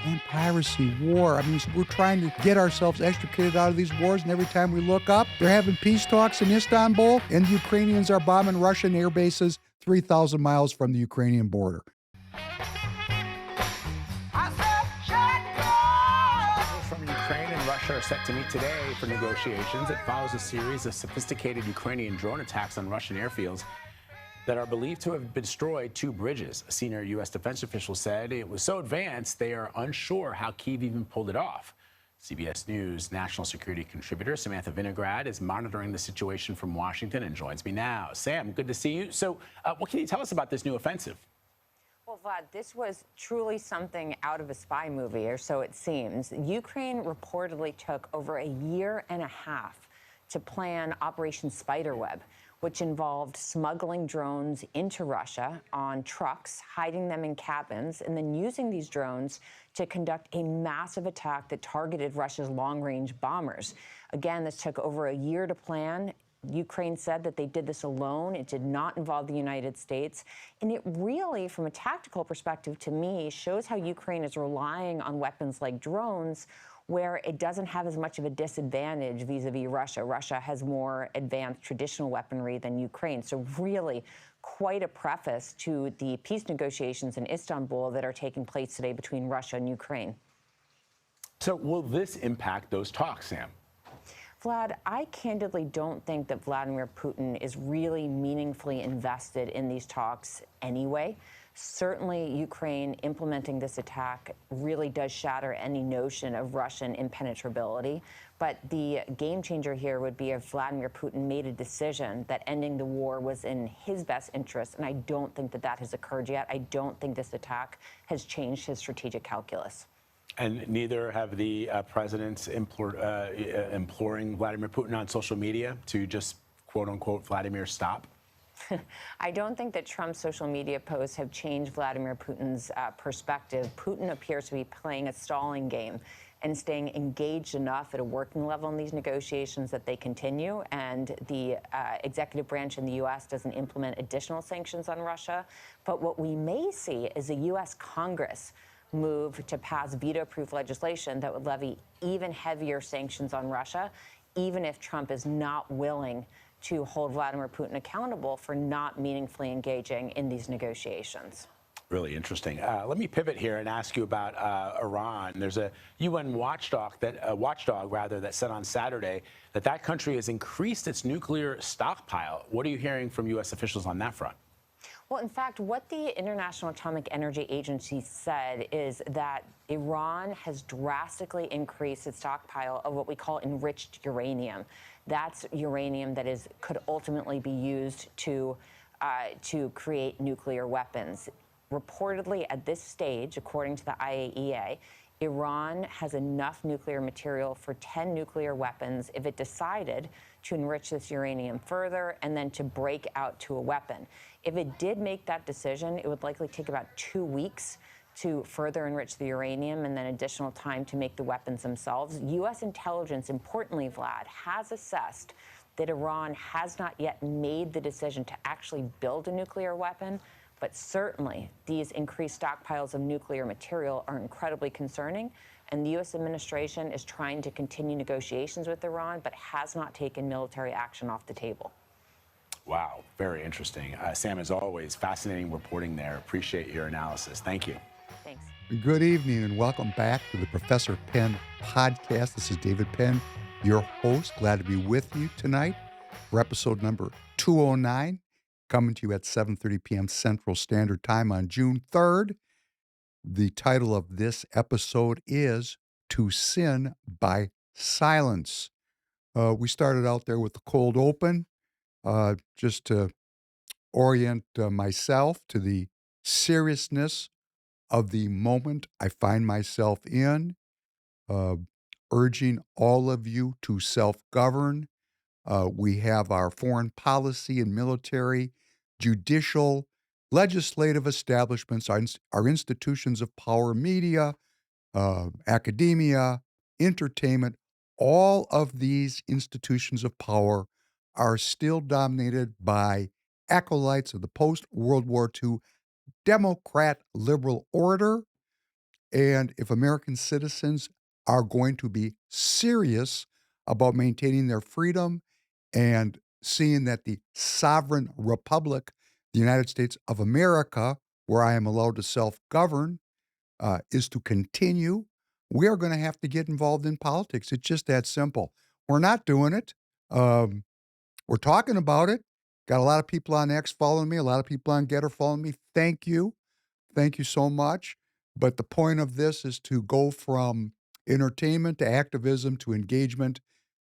and piracy, war. I mean, we're trying to get ourselves extricated out of these wars, and every time we look up, they're having peace talks in Istanbul, and the Ukrainians are bombing Russian air bases 3,000 miles from the Ukrainian border. From Ukraine and Russia are set to meet today for negotiations. It follows a series of sophisticated Ukrainian drone attacks on Russian airfields that are believed to have destroyed two bridges. A senior U.S. defense official said it was so advanced they are unsure how Kyiv even pulled it off. CBS News national security contributor Samantha Vinograd is monitoring the situation from Washington and joins me now. Sam, good to see you. So what can you tell us about this new offensive? Well, Vlad, this was truly something out of a spy movie, or so it seems. Ukraine reportedly took over a year and a half to plan Operation Spiderweb, which involved smuggling drones into Russia on trucks, hiding them in cabins, and then using these drones to conduct a massive attack that targeted Russia's long-range bombers. Again, this took over a year to plan. Ukraine said that they did this alone. It did not involve the United States. And it really, from a tactical perspective, to me, shows how Ukraine is relying on weapons like drones, where it doesn't have as much of a disadvantage vis-a-vis Russia. Russia has more advanced traditional weaponry than Ukraine. So really quite a preface to the peace negotiations in Istanbul that are taking place today between Russia and Ukraine. So will this impact those talks, Sam? Vlad, I candidly don't think that Vladimir Putin is really meaningfully invested in these talks anyway. Certainly, Ukraine implementing this attack really does shatter any notion of Russian impenetrability. But the game changer here would be if Vladimir Putin made a decision that ending the war was in his best interest. And I don't think that that has occurred yet. I don't think this attack has changed his strategic calculus. And neither have the presidents imploring Vladimir Putin on social media to just, quote unquote, Vladimir stop? I don't think that Trump's social media posts have changed Vladimir Putin's perspective. Putin appears to be playing a stalling game and staying engaged enough at a working level in these negotiations that they continue. And the executive branch in the U.S. doesn't implement additional sanctions on Russia. But what we may see is a U.S. Congress move to pass veto-proof legislation that would levy even heavier sanctions on Russia, even if Trump is not willing to hold Vladimir Putin accountable for not meaningfully engaging in these negotiations. Really interesting. Let me pivot here and ask you about Iran. There's a UN watchdog that said on Saturday that that country has increased its nuclear stockpile. What are you hearing from U.S. officials on that front? Well, in fact, what the International Atomic Energy Agency said is that Iran has drastically increased its stockpile of what we call enriched uranium. That's uranium that could ultimately be used to create nuclear weapons. Reportedly, at this stage, according to the IAEA, Iran has enough nuclear material for 10 nuclear weapons if it decided to enrich this uranium further and then to break out to a weapon. If it did make that decision, it would likely take about 2 weeks to further enrich the uranium and then additional time to make the weapons themselves. U.S. intelligence, importantly, Vlad, has assessed that Iran has not yet made the decision to actually build a nuclear weapon. But certainly, these increased stockpiles of nuclear material are incredibly concerning. And the U.S. administration is trying to continue negotiations with Iran, but has not taken military action off the table. Wow, very interesting. Sam, as always, fascinating reporting there. Appreciate your analysis. Thank you. Thanks. Good evening and welcome back to the Professor Penn podcast. This is David Penn, your host. Glad to be with you tonight for episode number 209, coming to you at 7:30 p.m. Central Standard Time on June 3rd. The title of this episode is To Sin by Silence. We started out there with the cold open, just to orient myself to the seriousness of the moment I find myself in, uh, urging all of you to self-govern. We have our foreign policy and military, judicial, legislative establishments, our institutions of power, media, academia, entertainment. All of these institutions of power are still dominated by acolytes of the post-World War II Democrat liberal order. And if American citizens are going to be serious about maintaining their freedom and seeing that the sovereign republic, the United States of America, where I am allowed to self govern, is to continue, we are going to have to get involved in politics. It's just that simple. We're not doing it. Um, we're talking about it. Got a lot of people on X following me, a lot of people on Getter following me. Thank you. Thank you so much. But the point of this is to go from entertainment to activism to engagement,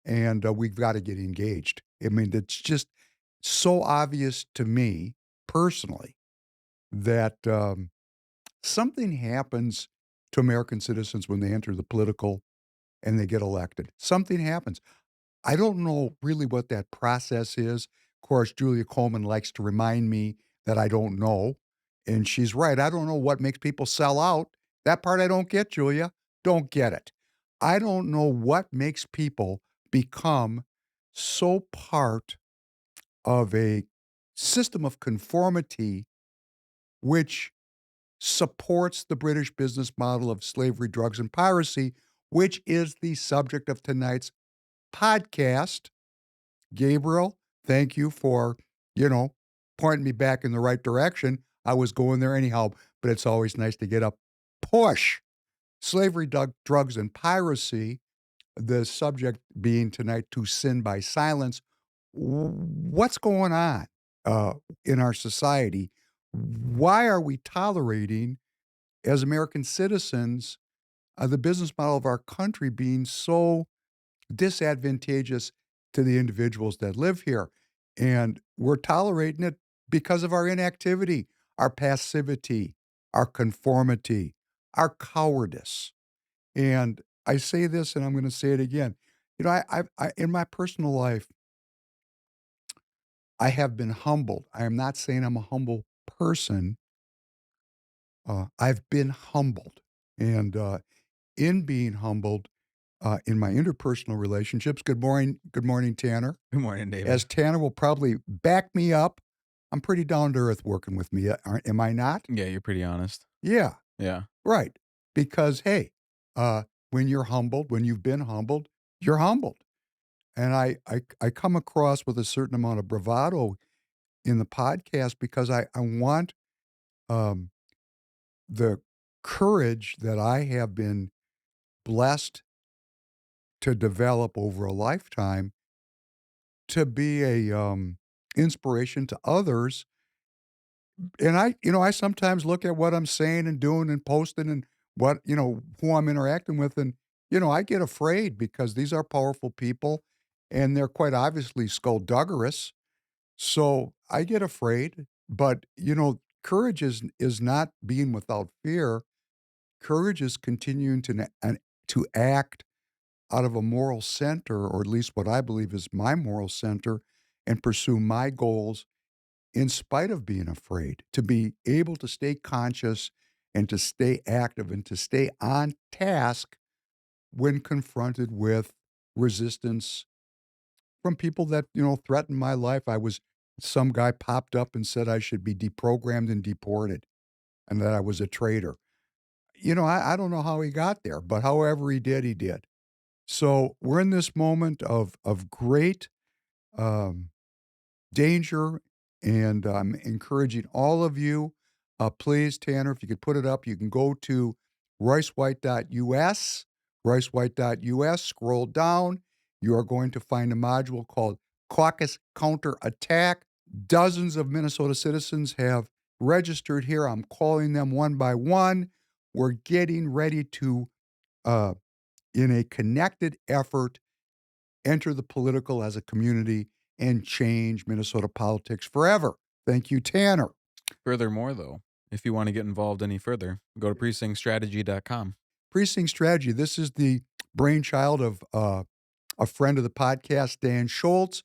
and we've got to get engaged. I mean, it's just so obvious to me personally that something happens to American citizens when they enter the political and they get elected. Something happens. I don't know really what that process is. Of course, Julia Coleman likes to remind me that I don't know. And she's right. I don't know what makes people sell out. That part I don't get, Julia. Don't get it. I don't know what makes people become so part of a system of conformity which supports the British business model of slavery, drugs, and piracy, which is the subject of tonight's podcast. Gabriel, thank you for, you know, pointing me back in the right direction. I was going there anyhow, but it's always nice to get a push. Slavery, drugs, and piracy, the subject being tonight to sin by silence. What's going on in our society? Why are we tolerating, as American citizens, the business model of our country being so disadvantageous to the individuals that live here? And we're tolerating it because of our inactivity, our passivity, our conformity, our cowardice. And I say this, and I'm going to say it again. You know, I in my personal life, I have been humbled. I am not saying I'm a humble person. I've been humbled, and in being humbled, in my interpersonal relationships. Good morning, Tanner. Good morning, As David. Tanner will probably back me up, I'm pretty down to earth working with me. Am I not? Yeah, you're pretty honest. Yeah, Yeah. right. Because hey, when you're humbled, when you've been humbled, you're humbled. And I come across with a certain amount of bravado in the podcast because I want um, the courage that I have been blessed to develop over a lifetime to be a inspiration to others. And I sometimes look at what I'm saying and doing and posting and what, who I'm interacting with. And, I get afraid because these are powerful people and they're quite obviously skullduggerous. So I get afraid. But, courage is not being without fear. Courage is continuing to act out of a moral center, or at least what I believe is my moral center, and pursue my goals in spite of being afraid, to be able to stay conscious and to stay active and to stay on task when confronted with resistance from people that, threaten my life. Some guy popped up and said I should be deprogrammed and deported and that I was a traitor. I don't know how he got there, but however he did, he did. So we're in this moment of great um, danger, and I'm encouraging all of you. Please, Tanner, if you could put it up, you can go to roycewhite.us, roycewhite.us, scroll down. You are going to find a module called Caucus Counter-Attack. Dozens of Minnesota citizens have registered here. I'm calling them one by one. We're getting ready to, in a connected effort, enter the political as a community and change Minnesota politics forever. Thank you, Tanner. Furthermore, though, if you want to get involved any further, go to precinctstrategy.com. Precinct Strategy. This is the brainchild of a friend of the podcast, Dan Schultz.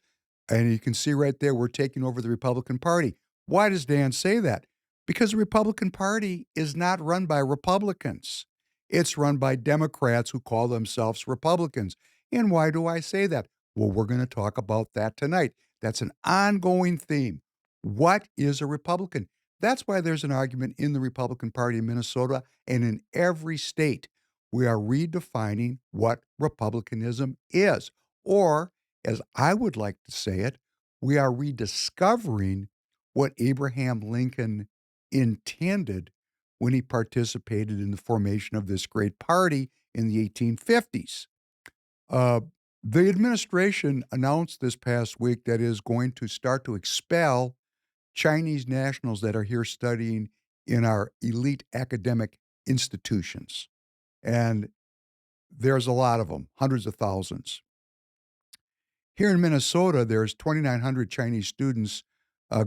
And you can see right there, we're taking over the Republican Party. Why does Dan say that? Because the Republican Party is not run by Republicans. It's run by Democrats who call themselves Republicans. And why do I say that? Well, we're going to talk about that tonight. That's an ongoing theme. What is a Republican? That's why there's an argument in the Republican Party in Minnesota and in every state. We are redefining what republicanism is. Or, as I would like to say it, we are rediscovering what Abraham Lincoln intended when he participated in the formation of this great party in the 1850s. Uh, the administration announced this past week that it is going to start to expel Chinese nationals that are here studying in our elite academic institutions. And there's a lot of them, hundreds of thousands. Here in Minnesota, there's 2,900 Chinese students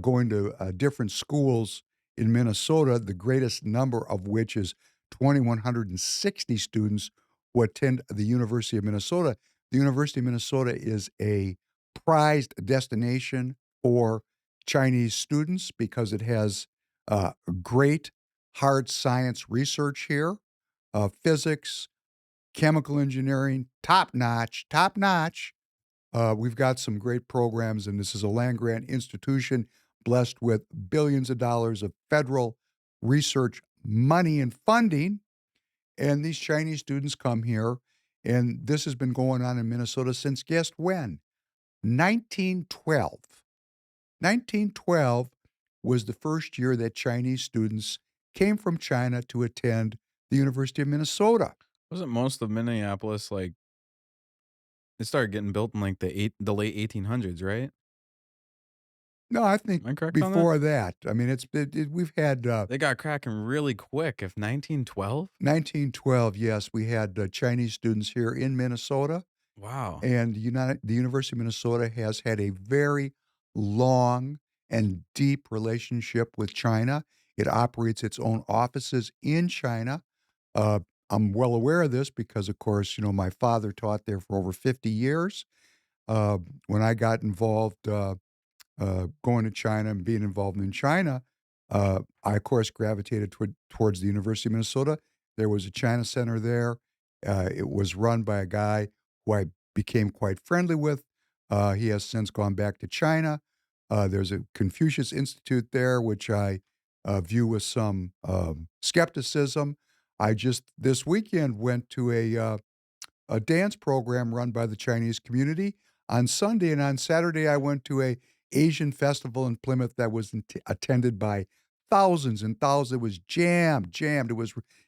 going to different schools in Minnesota, the greatest number of which is 2,160 students who attend the University of Minnesota. The University of Minnesota is a prized destination for Chinese students because it has great hard science research here, physics, chemical engineering, top notch, top notch. We've got some great programs, and this is a land grant institution blessed with billions of dollars of federal research money and funding. And these Chinese students come here, and this has been going on in Minnesota since guess when? 1912. 1912 was the first year that Chinese students came from China to attend the University of Minnesota. Wasn't most of Minneapolis like it started getting built in like the late 1800s, right? No, I think Am I correct on that? before that. I mean, we've had They got cracking really quick. If 1912? 1912. Yes, we had Chinese students here in Minnesota, Wow. and the University of Minnesota has had a very long and deep relationship with China. It operates its own offices in China. Uh, I'm well aware of this because, of course, my father taught there for over 50 years. Uh, when I got involved. Going to China and being involved in China, I, of course, gravitated towards the University of Minnesota. There was a China Center there. It was run by a guy who I became quite friendly with. He has since gone back to China. There's a Confucius Institute there, which I view with some skepticism. I just this weekend went to a dance program run by the Chinese community on Sunday, and on Saturday I went to a Asian festival in Plymouth that was attended by thousands and thousands. It was jammed.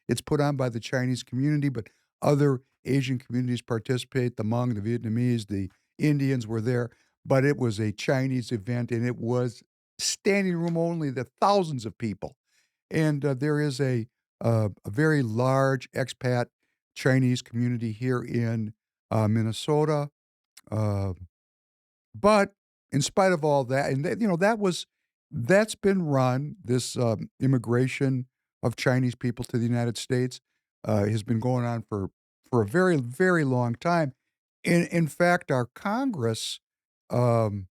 It's put on by the Chinese community, but other Asian communities participate. The Hmong, the Vietnamese, the Indians were there, but it was a Chinese event, and it was standing room only. The thousands of people, and there is a very large expat Chinese community here in Minnesota. Uh, but in spite of all that, and that's been run. This immigration of Chinese people to the United States has been going on for a very very long time. In fact, our Congress um,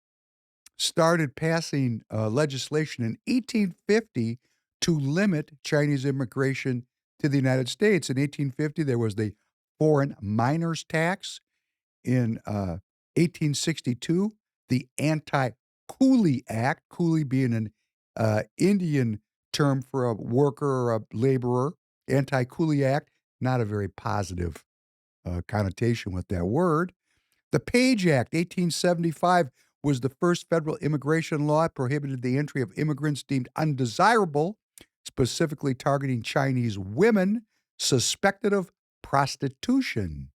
started passing legislation in 1850 to limit Chinese immigration to the United States. In 1850, there was the Foreign Miners Tax. In 1862, the Anti-Coolie Act, coolie being an Indian term for a worker or a laborer. Anti-Coolie Act, not a very positive connotation with that word. The Page Act, 1875, was the first federal immigration law. It prohibited the entry of immigrants deemed undesirable, specifically targeting Chinese women suspected of prostitution.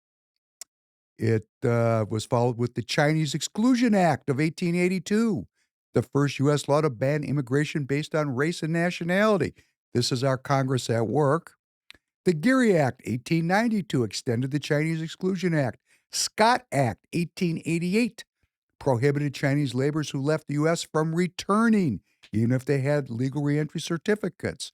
It was followed with the Chinese Exclusion Act of 1882, the first U.S. law to ban immigration based on race and nationality. This is our Congress at work. The Geary Act, 1892, extended the Chinese Exclusion Act. Scott Act, 1888, prohibited Chinese laborers who left the U.S. from returning, even if they had legal reentry certificates.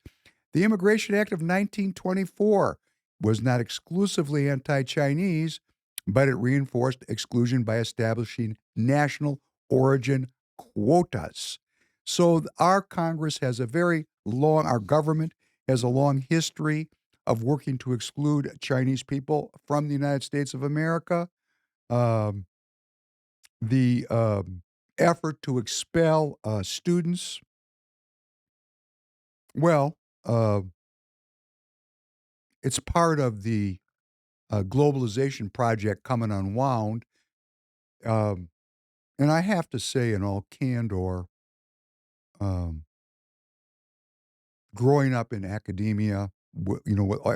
The Immigration Act of 1924 was not exclusively anti-Chinese, but it reinforced exclusion by establishing national origin quotas. So our Congress has our government has a long history of working to exclude Chinese people from the United States of America. Um, the effort to expel students Well, it's part of the globalization project coming unwound. Um, and I have to say, in all candor, um, growing up in academia, with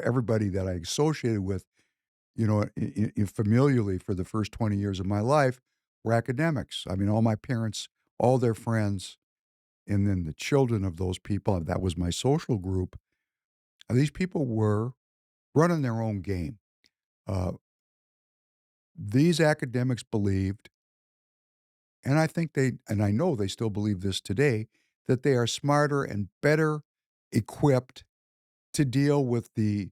everybody that I associated with, familiarly for the first 20 years of my life were academics. I mean, all my parents, all their friends, and then the children of those people, that was my social group. These people were running their own game. Uh, these academics believed, and I think and I know they still believe this today, that they are smarter and better equipped to deal with the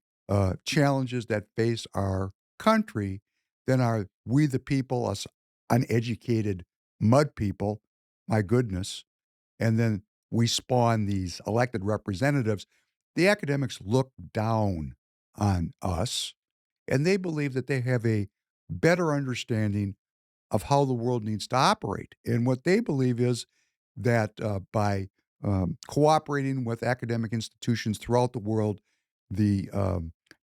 challenges that face our country than are we the people, us uneducated mud people. My goodness. And then we spawn these elected representatives. The academics look down on us, and they believe that they have a better understanding of how the world needs to operate. And what they believe is that by cooperating with academic institutions throughout the world, the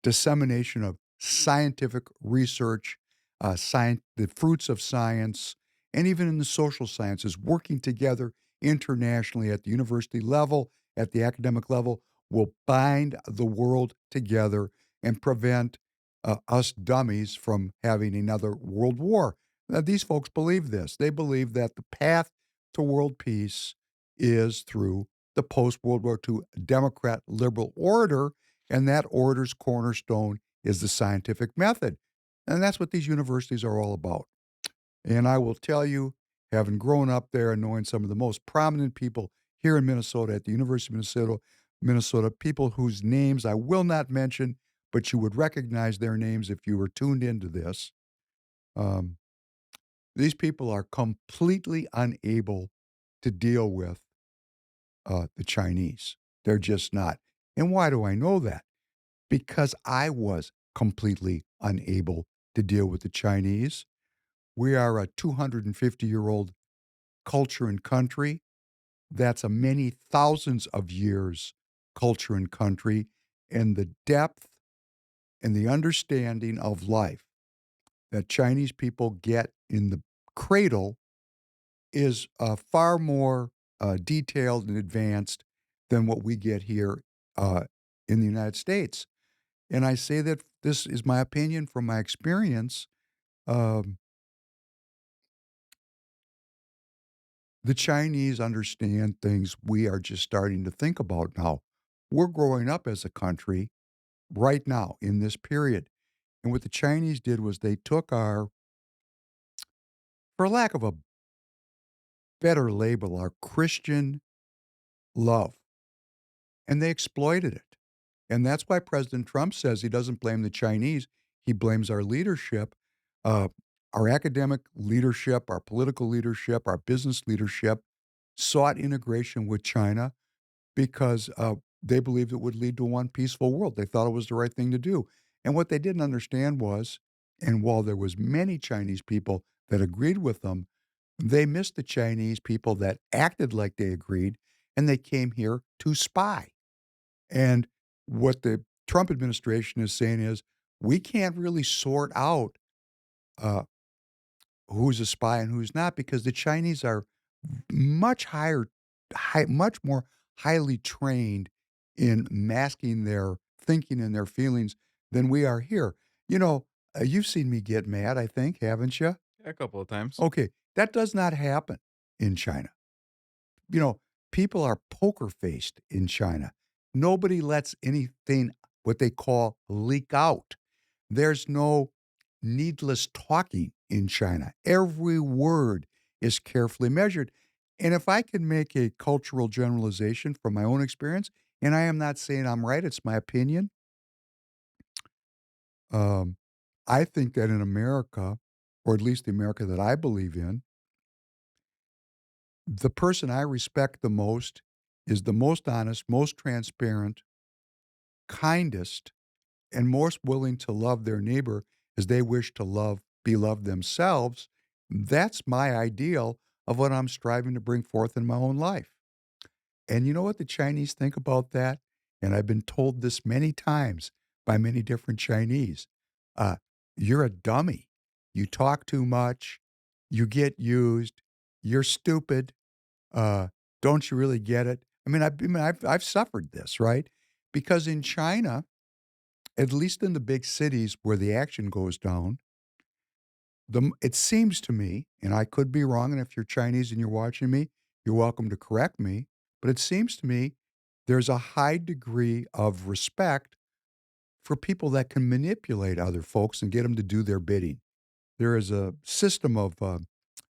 dissemination of scientific research, the fruits of science, and even in the social sciences, working together internationally at the university level, at the academic level, will bind the world together and prevent us dummies from having another world war. Now, these folks believe this. They believe that the path to world peace is through the post World War II Democrat liberal order, and that order's cornerstone is the scientific method. And that's what these universities are all about. And I will tell you, having grown up there and knowing some of the most prominent people here in Minnesota at the University of Minnesota, people whose names I will not mention, but you would recognize their names if you were tuned into this. Um, these people are completely unable to deal with the Chinese. They're just not. And why do I know that? Because I was completely unable to deal with the Chinese. We are a 250-year-old culture and country. That's a many thousands of years culture and country. And the depth and the understanding of life that Chinese people get in the cradle is far more detailed and advanced than what we get here in the United States. And I say that this is my opinion from my experience. Um, the Chinese understand things we are just starting to think about now. We're growing up as a country right now in this period. And what the Chinese did was they took our, for lack of a better label, our Christian love, and they exploited it. And that's why President Trump says he doesn't blame the Chinese. He blames our leadership, uh, our academic leadership, our political leadership, our business leadership sought integration with China because they believed it would lead to one peaceful world. They thought it was the right thing to do. And what they didn't understand was, and while there was many Chinese people that agreed with them, they missed the Chinese people that acted like they agreed, and they came here to spy. And what the Trump administration is saying is, we can't really sort out uh, who's a spy and who's not because the Chinese are much more highly trained in masking their thinking and their feelings than we are here. You've seen me get mad, I think, haven't you? A couple of times. Okay, that does not happen in China. You know, people are poker faced in China. Nobody lets anything, what they call, leak out. There's no needless talking in China. Every word is carefully measured. And if I can make a cultural generalization from my own experience, and I am not saying I'm right, it's my opinion. Um, I think that in America, or at least the America that I believe in, the person I respect the most is the most honest, most transparent, kindest, and most willing to love their neighbor as they wish to be loved themselves. That's my ideal of what I'm striving to bring forth in my own life. And you know what the Chinese think about that? And I've been told this many times by many different Chinese. Uh, you're a dummy. You talk too much. You get used. You're stupid. Uh, don't you really get it? I've suffered this, right? Because in China, at least in the big cities where the action goes down, it seems to me, and I could be wrong, and if you're Chinese and you're watching me, you're welcome to correct me, but it seems to me there's a high degree of respect for people that can manipulate other folks and get them to do their bidding. There is a system of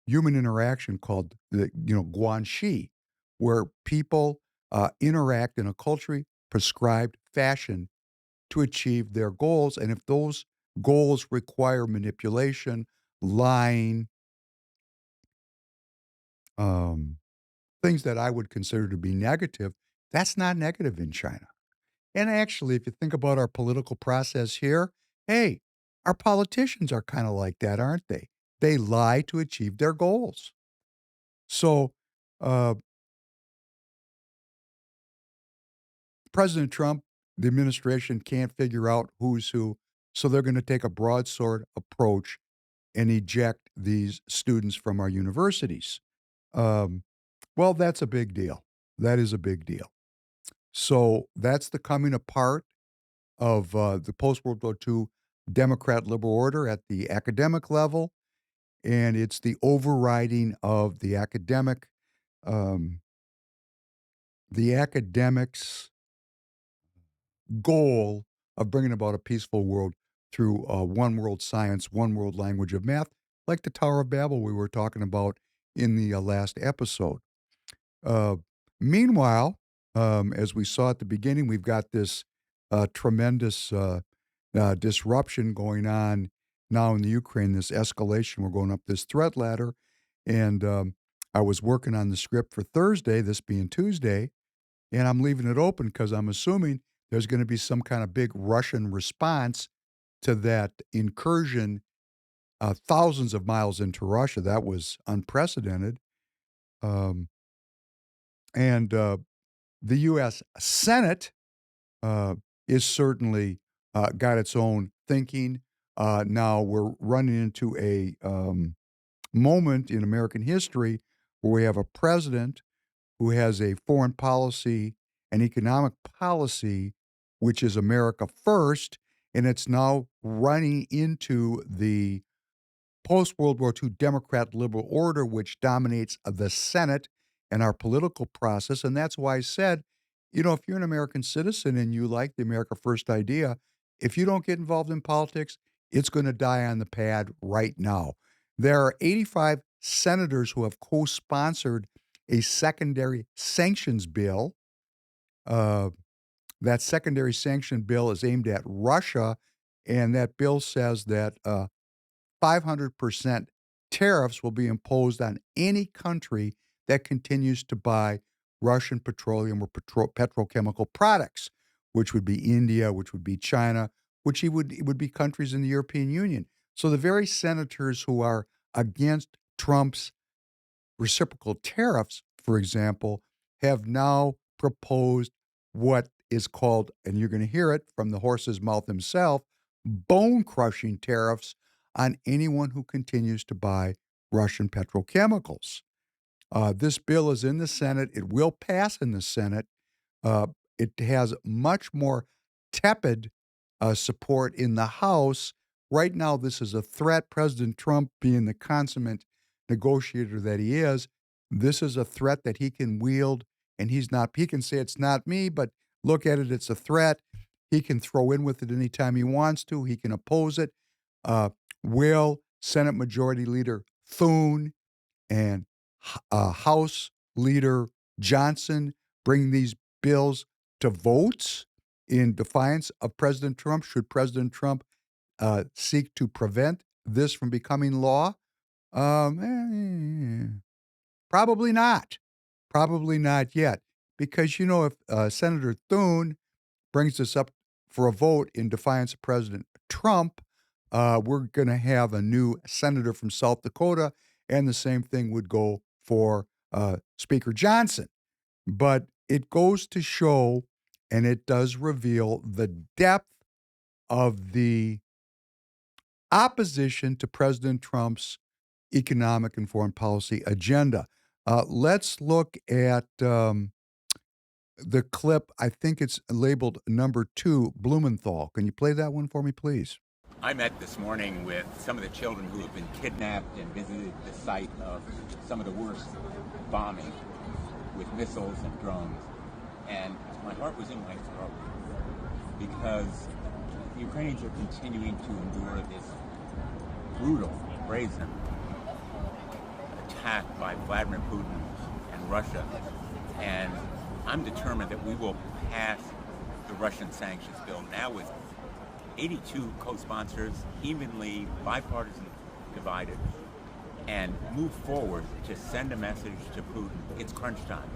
human interaction called the guanxi, where people interact in a culturally prescribed fashion to achieve their goals. And if those goals require manipulation, lying, um, things that I would consider to be negative, that's not negative in China. And actually, if you think about our political process here, hey, our politicians are kind of like that, aren't they? They lie to achieve their goals. So, uh, President Trump, the administration can't figure out who's who. So they're going to take a broadsword approach and eject these students from our universities. Um, well, that's a big deal. That is a big deal. So that's the coming apart of the post World War II Democrat liberal order at the academic level, and it's the overriding of um, the academics' goal of bringing about a peaceful world through one world science, one world language of math, like the Tower of Babel we were talking about in the last episode. Uh, Meanwhile, as we saw at the beginning, we've got this tremendous disruption going on now in the Ukraine, this escalation. We're going up this threat ladder. And I was working on the script for Thursday, this being Tuesday, and I'm leaving it open because I'm assuming there's going to be some kind of big Russian response to that incursion thousands of miles into Russia. That was unprecedented. Um, and The U.S. Senate uh, is certainly got its own thinking. Now we're running into a moment in American history where we have a president who has a foreign policy and economic policy which is America first, and it's now running into the post World War II Democrat liberal order, which dominates the Senate and our political process. And that's why I said, if you're an American citizen and you like the America First idea, if you don't get involved in politics, it's going to die on the pad right now. There are 85 senators who have co sponsored a secondary sanctions bill. Uh, that secondary sanction bill is aimed at Russia, and that bill says that 500% tariffs will be imposed on any country that continues to buy Russian petroleum or petrochemical products, which would be India, which would be China, which it would be countries in the European Union. So the very senators who are against Trump's reciprocal tariffs, for example, have now proposed what is called, and you're going to hear it from the horse's mouth himself, bone crushing tariffs on anyone who continues to buy Russian petrochemicals. This bill is in the Senate. It will pass in the Senate. Uh, it has much more tepid support in the House. Right now, this is a threat. President Trump, being the consummate negotiator that he is, this is a threat that he can wield, and he can say it's not me, but look at it, it's a threat. He can throw in with it anytime he wants to. He can oppose it. Uh, will Senate Majority Leader Thune and House Leader Johnson bring these bills to votes in defiance of President Trump? Should President Trump seek to prevent this from becoming law? Probably not. Probably not yet. Because, if Senator Thune brings this up for a vote in defiance of President Trump, we're going to have a new senator from South Dakota, and the same thing would go for Speaker Johnson. But it goes to show, and it does reveal the depth of the opposition to President Trump's economic and foreign policy agenda. Let's look at the clip. I think it's labeled number 2, Blumenthal. Can you play that one for me, please? I met this morning with some of the children who have been kidnapped and visited the site of some of the worst bombing with missiles and drones. And my heart was in my throat because the Ukrainians are continuing to endure this brutal, brazen attack by Vladimir Putin and Russia. And I'm determined that we will pass the Russian sanctions bill now with 82 co-sponsors, evenly bipartisan divided, and move forward to send a message to Putin. It's crunch time.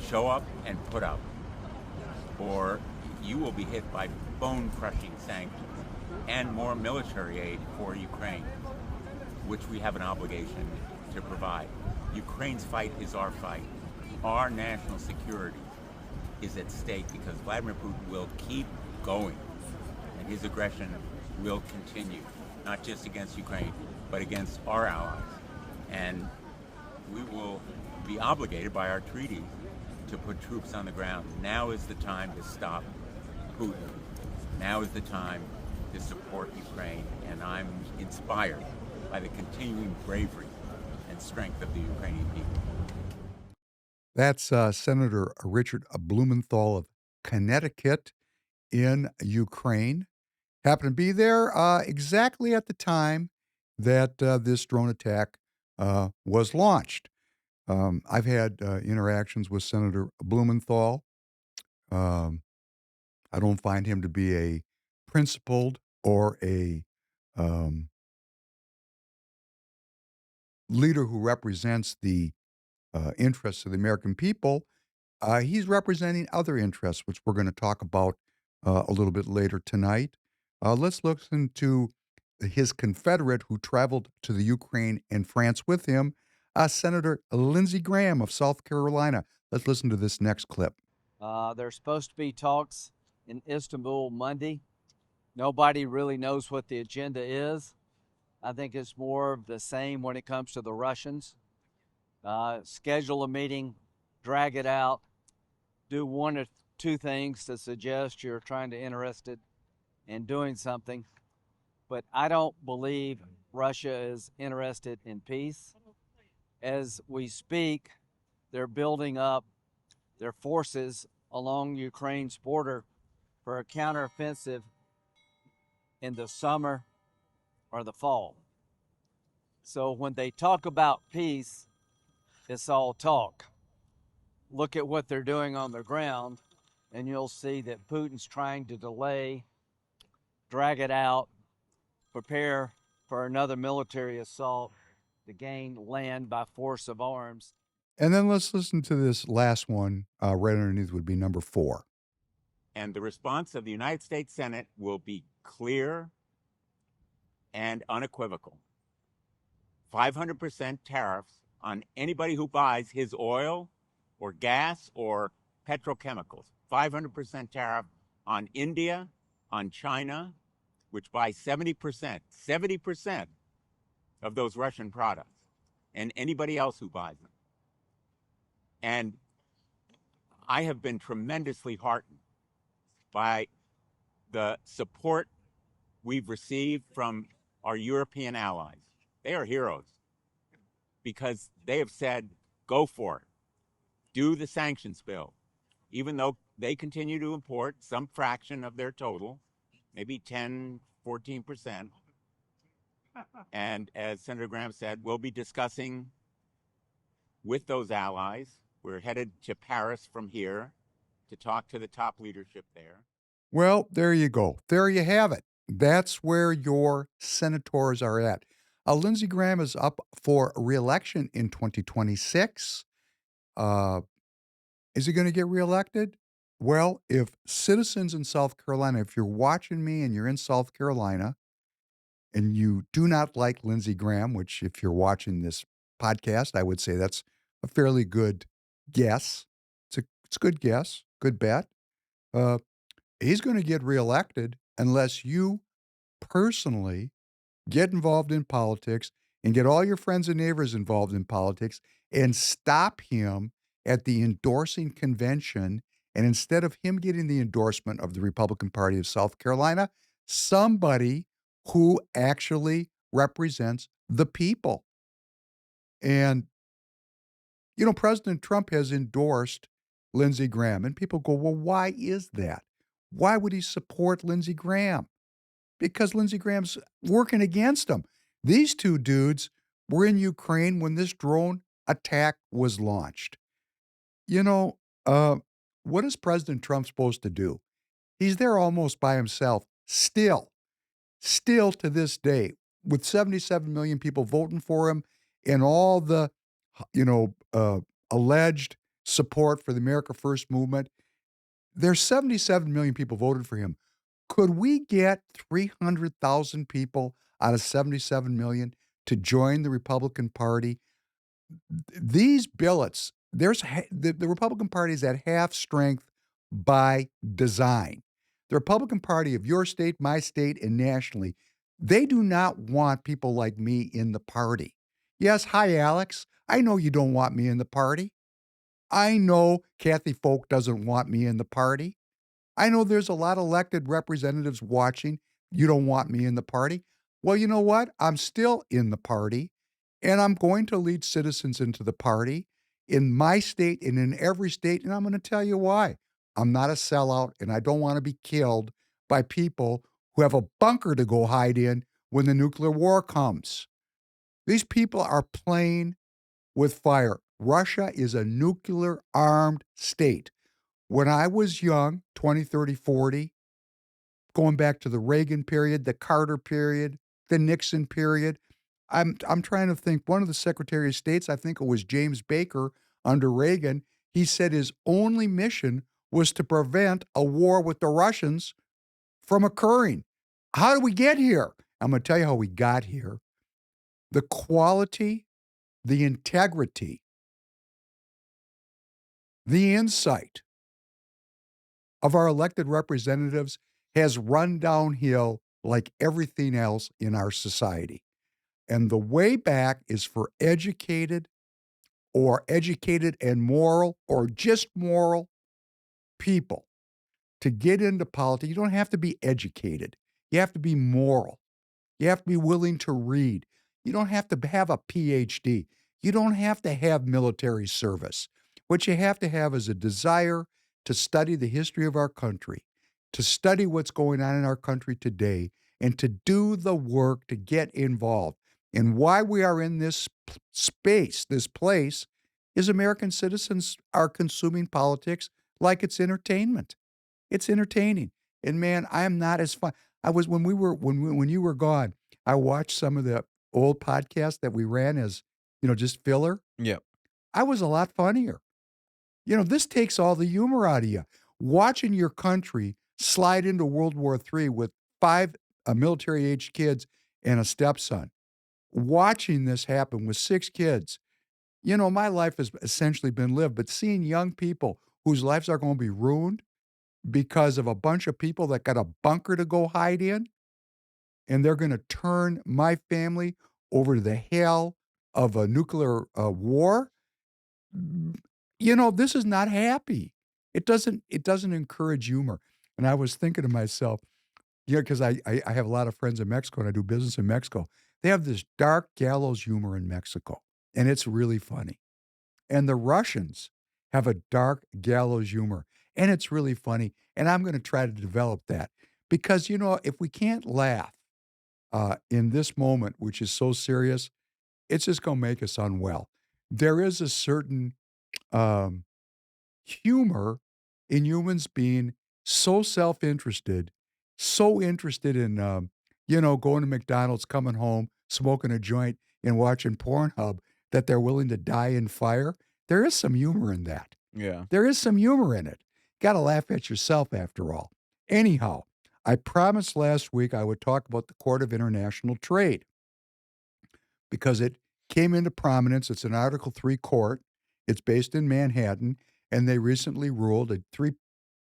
Show up and put up, or you will be hit by bone-crushing sanctions and more military aid for Ukraine, which we have an obligation to provide. Ukraine's fight is our fight. Our national security is at stake because Vladimir Putin will keep going. And his aggression will continue, not just against Ukraine, but against our allies. And we will be obligated by our treaties to put troops on the ground. Now is the time to stop Putin. Now is the time to support Ukraine. And I'm inspired by the continuing bravery and strength of the Ukrainian people. That's Senator Richard Blumenthal of Connecticut in Ukraine. Happened to be there exactly at the time that this drone attack was launched. I've had interactions with Senator Blumenthal. Um, I don't find him to be a principled or a leader who represents the interests of the American people. He's representing other interests, which we're going to talk about a little bit later tonight. Let's listen to his Confederate who traveled to the Ukraine and France with him, Senator Lindsey Graham of South Carolina. Let's listen to this next clip. There's supposed to be talks in Istanbul Monday. Nobody really knows what the agenda is. I think it's more of the same when it comes to the Russians. Schedule a meeting, drag it out, do one or two things to suggest you're trying to interested in doing something. But I don't believe Russia is interested in peace. As we speak, they're building up their forces along Ukraine's border for a counteroffensive in the summer or the fall. So when they talk about peace, it's all talk. Look at what they're doing on the ground, and you'll see that Putin's trying to delay, drag it out, prepare for another military assault to gain land by force of arms. And then let's listen to this last one. Right underneath would be number 4. And the response of the United States Senate will be clear and unequivocal. 500% tariffs on anybody who buys his oil or gas or petrochemicals. 500% tariff on India, on China, which buys 70% of those Russian products, and anybody else who buys them. And I have been tremendously heartened by the support we've received from our European allies. They are heroes because they have said, go for it. Do the sanctions bill. Even though they continue to import some fraction of their total, maybe 10, 14%. And as Senator Graham said, we'll be discussing with those allies. We're headed to Paris from here to talk to the top leadership there. Well, there you go. There you have it. That's where your senators are at. Lindsey Graham is up for re-election in 2026. Is he going to get reelected? Well, if citizens in South Carolina, if you're watching me and you're in South Carolina and you do not like Lindsey Graham, which if you're watching this podcast, I would say that's a fairly good guess. It's a good guess, good bet. Uh, he's going to get reelected unless you personally get involved in politics and get all your friends and neighbors involved in politics and stop him at the endorsing convention. And instead of him getting the endorsement of the Republican Party of South Carolina, somebody who actually represents the people. And, President Trump has endorsed Lindsey Graham. And people go, well, why is that? Why would he support Lindsey Graham? Because Lindsey Graham's working against him. These two dudes were in Ukraine when this drone attack was launched. You know, uh, what is President Trump supposed to do? He's there almost by himself, still to this day, with 77 million people voting for him and all the, you know, uh, alleged support for the America First movement. There's 77 million people voted for him. Could we get 300,000 people out of 77 million to join the Republican Party? These billets, the Republican Party is at half strength by design. The Republican Party of your state, my state, and nationally, they do not want people like me in the party. Yes, hi, Alex. I know you don't want me in the party. I know Kathy Folk doesn't want me in the party. I know there's a lot of elected representatives watching. You don't want me in the party. Well, you know what? I'm still in the party, and I'm going to lead citizens into the party in my state and in every state. And I'm going to tell you why. I'm not a sellout, and I don't want to be killed by people who have a bunker to go hide in when the nuclear war comes. These people are playing with fire. Russia is a nuclear armed state. When I was young, 20, 30, 40, going back to the Reagan period, the Carter period, the Nixon period, I'm trying to think. One of the Secretary of States, I think it was James Baker under Reagan, he said his only mission was to prevent a war with the Russians from occurring. How did we get here? I'm going to tell you how we got here. The quality, the integrity, the insight of our elected representatives has run downhill like everything else in our society. And the way back is for educated and moral or just moral people to get into politics. You don't have to be educated. You have to be moral. You have to be willing to read. You don't have to have a PhD. You don't have to have military service. What you have to have is a desire to study the history of our country, to study what's going on in our country today, and to do the work to get involved. And why we are in this space, this place, is American citizens are consuming politics like it's entertainment. It's entertaining. And man, I am not as fun. I was when you were gone, I watched some of the old podcasts that we ran as, just filler. Yeah. I was a lot funnier. This takes all the humor out of you. Watching your country slide into World War III with 5 military-aged kids and a stepson. Watching this happen with 6 kids. My life has essentially been lived, but seeing young people whose lives are going to be ruined because of a bunch of people that got a bunker to go hide in, and they're going to turn my family over to the hell of a nuclear war. This is not happy. It doesn't encourage humor. And I was thinking to myself, because I have a lot of friends in Mexico and I do business in Mexico. They have this dark gallows humor in Mexico, and it's really funny. And the Russians have a dark gallows humor, and it's really funny. And I'm going to try to develop that because, if we can't laugh in this moment, which is so serious, it's just going to make us unwell. There is a certain humor in humans being so self-interested, so interested in, going to McDonald's, coming home, smoking a joint, and watching Pornhub that they're willing to die in fire. There is some humor in that. Yeah. There is some humor in it. Got to laugh at yourself after all. Anyhow, I promised last week I would talk about the Court of International Trade because it came into prominence. It's an Article III court. It's based in Manhattan. and they recently ruled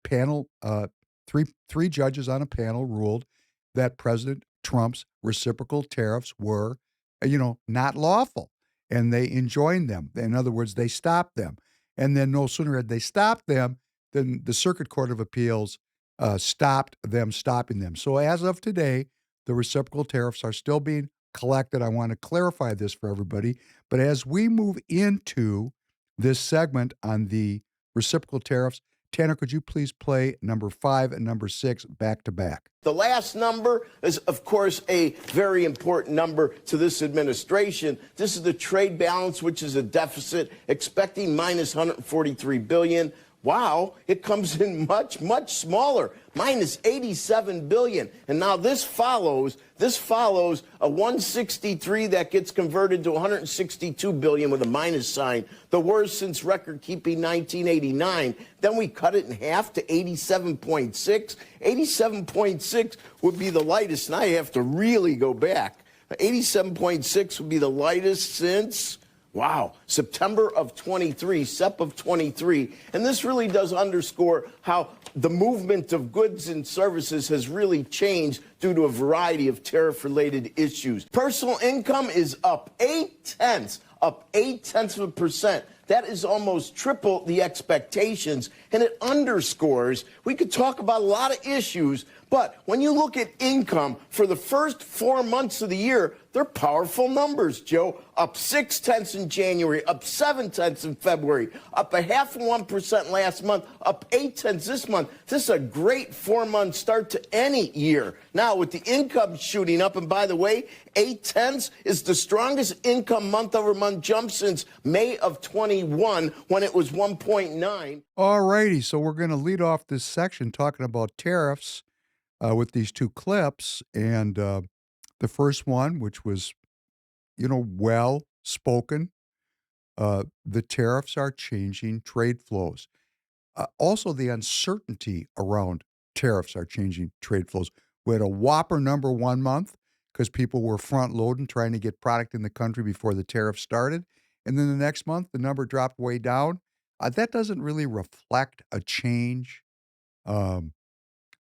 panel, three judges on a panel ruled that President Trump's reciprocal tariffs were, not lawful, and they enjoined them. In other words, they stopped them. And then no sooner had they stopped them than the Circuit Court of Appeals stopped them stopping them. So as of today, the reciprocal tariffs are still being collected. I want to clarify this for everybody. But as we move into this segment on the reciprocal tariffs, Tanner, could you please play number 5 and number 6 back to back? The last number is, of course, a very important number to this administration. This is the trade balance, which is a deficit, expecting minus 143 billion. Wow, it comes in much, much smaller, minus 87 billion. And now this follows a 163 that gets converted to 162 billion with a minus sign, the worst since record-keeping 1989. Then we cut it in half to 87.6. 87.6 would be the lightest, and I have to really go back. 87.6 would be the lightest since... wow, September of 23, SEP of 23. And this really does underscore how the movement of goods and services has really changed due to a variety of tariff-related issues. Personal income is up 0.8%. That is almost triple the expectations, and it underscores, we could talk about a lot of issues, but when you look at income for the first 4 months of the year, they're powerful numbers, Joe. Up 0.6 in January, up 0.7 in February, up 0.5% last month, up 0.8 this month. This is a great 4-month start to any year. Now, with the income shooting up, and by the way, 0.8 is the strongest income month-over-month jump since May of 21, when it was 1.9. All righty, so we're going to lead off this section talking about tariffs with these two clips, and the first one, which was, well spoken, the tariffs are changing trade flows. Also, the uncertainty around tariffs are changing trade flows. We had a whopper number 1 month because people were front loading, trying to get product in the country before the tariffs started. And then the next month, the number dropped way down. That doesn't really reflect a change.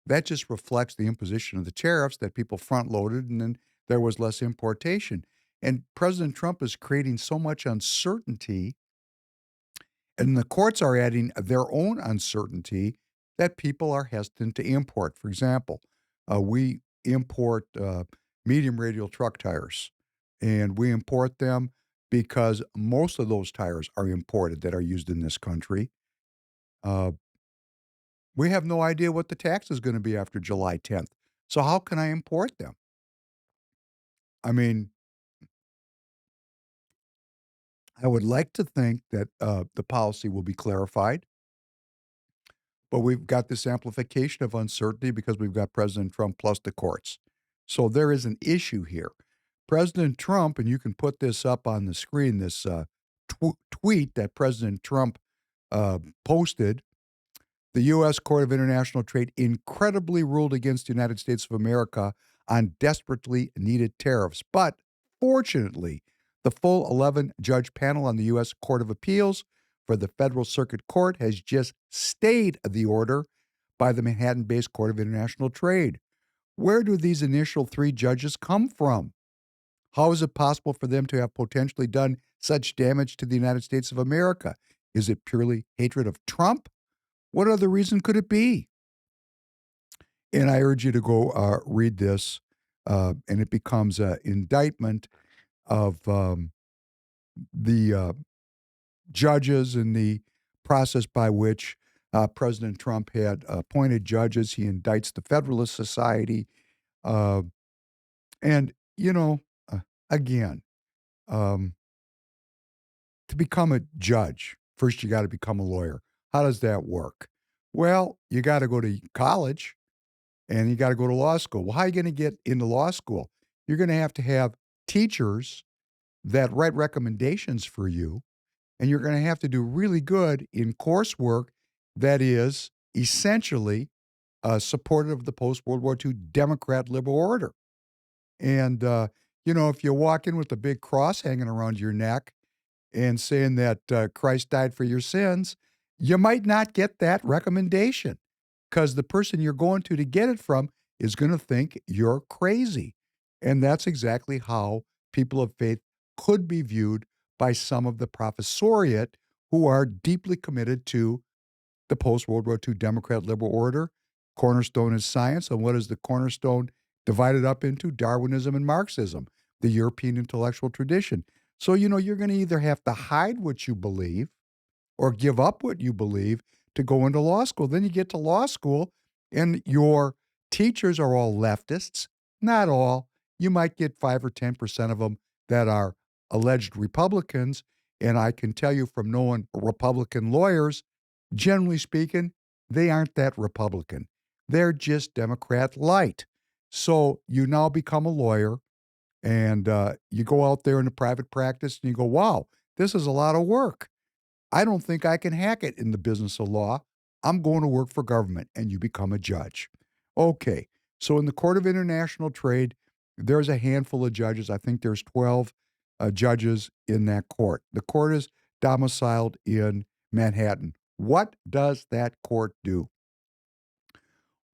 That just reflects the imposition of the tariffs that people front loaded, and then there was less importation. And President Trump is creating so much uncertainty, and the courts are adding their own uncertainty, that people are hesitant to import. For example, we import medium radial truck tires, and we import them because most of those tires are imported that are used in this country. We have no idea what the tax is going to be after July 10th. So how can I import them? I mean, I would like to think that the policy will be clarified, but we've got this amplification of uncertainty because we've got President Trump plus the courts. So there is an issue here. President Trump, and you can put this up on the screen, this tweet that President Trump posted. The U.S. Court of International Trade incredibly ruled against the United States of America on desperately needed tariffs. But fortunately, the full 11-judge panel on the U.S. Court of Appeals for the Federal Circuit Court has just stayed the order by the Manhattan-based Court of International Trade. Where do these initial 3 judges come from? How is it possible for them to have potentially done such damage to the United States of America? Is it purely hatred of Trump? What other reason could it be? And I urge you to go read this, and it becomes an indictment of the judges and the process by which President Trump had appointed judges. He indicts the Federalist Society. And, again, to become a judge, first you got to become a lawyer. How does that work? Well, you got to go to college and you got to go to law school. Well, how are you going to get into law school? You're going to have teachers that write recommendations for you, and you're going to have to do really good in coursework that is essentially supportive of the post-World War II Democrat liberal order. And, if you walk in with a big cross hanging around your neck and saying that Christ died for your sins, you might not get that recommendation because the person you're going to get it from is going to think you're crazy. And that's exactly how people of faith could be viewed by some of the professoriate who are deeply committed to the post-World War II Democrat liberal order. Cornerstone is science. And what is the cornerstone divided up into? Darwinism and Marxism, the European intellectual tradition. So, you're going to either have to hide what you believe or give up what you believe to go into law school. Then you get to law school and your teachers are all leftists. Not all. You might get 5 or 10% of them that are alleged Republicans. And I can tell you from knowing Republican lawyers, generally speaking, they aren't that Republican. They're just Democrat light. So you now become a lawyer and you go out there in a private practice and you go, wow, this is a lot of work. I don't think I can hack it in the business of law. I'm going to work for government, and you become a judge. Okay, so in the Court of International Trade, there's a handful of judges. I think there's 12 judges in that court. The court is domiciled in Manhattan. What does that court do?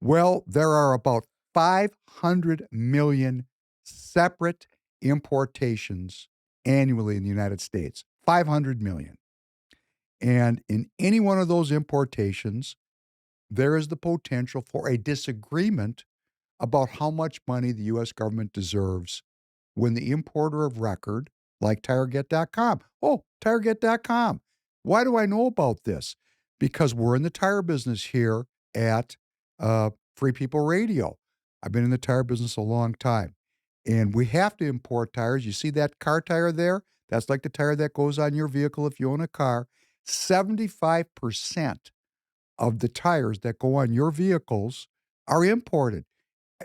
Well, there are about 500 million separate importations annually in the United States. 500 million. And in any one of those importations, there is the potential for a disagreement about how much money the U.S. government deserves when the importer of record, like TireGet.com. Oh, TireGet.com. Why do I know about this? Because we're in the tire business here at Free People Radio. I've been in the tire business a long time. And we have to import tires. You see that car tire there? That's like the tire that goes on your vehicle if you own a car. 75% of the tires that go on your vehicles are imported.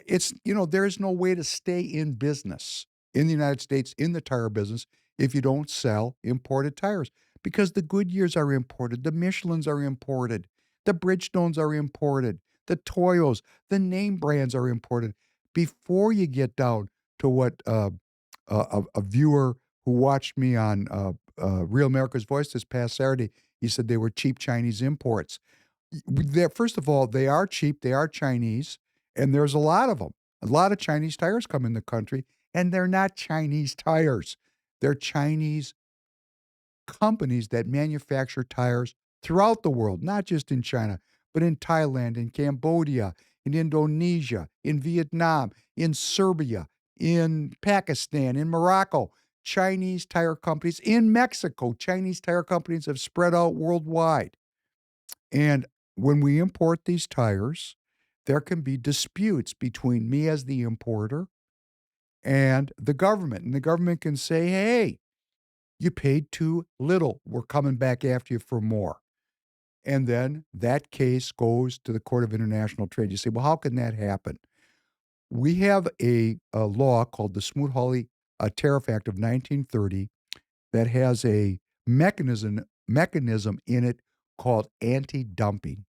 There's no way to stay in business in the United States in the tire business if you don't sell imported tires because the Goodyears are imported, the Michelins are imported, the Bridgestones are imported, the Toyos, the name brands are imported. Before you get down to what a viewer who watched me on Real America's Voice this past Saturday, he said they were cheap Chinese imports. First of all, they are cheap. They are Chinese, and there's a lot of them. A lot of Chinese tires come in the country, and they're not Chinese tires. They're Chinese companies that manufacture tires throughout the world, not just in China, but in Thailand, in Cambodia, in Indonesia, in Vietnam, in Serbia, in Pakistan, in Morocco. Chinese tire companies in Mexico. Chinese tire companies have spread out worldwide. And when we import these tires, there can be disputes between me as the importer and the government. And the government can say, hey, you paid too little. We're coming back after you for more. And then that case goes to the Court of International Trade. You say, well, how can that happen? We have a law called the Smoot-Hawley Tariff Act of 1930 that has a mechanism in it called anti-dumping.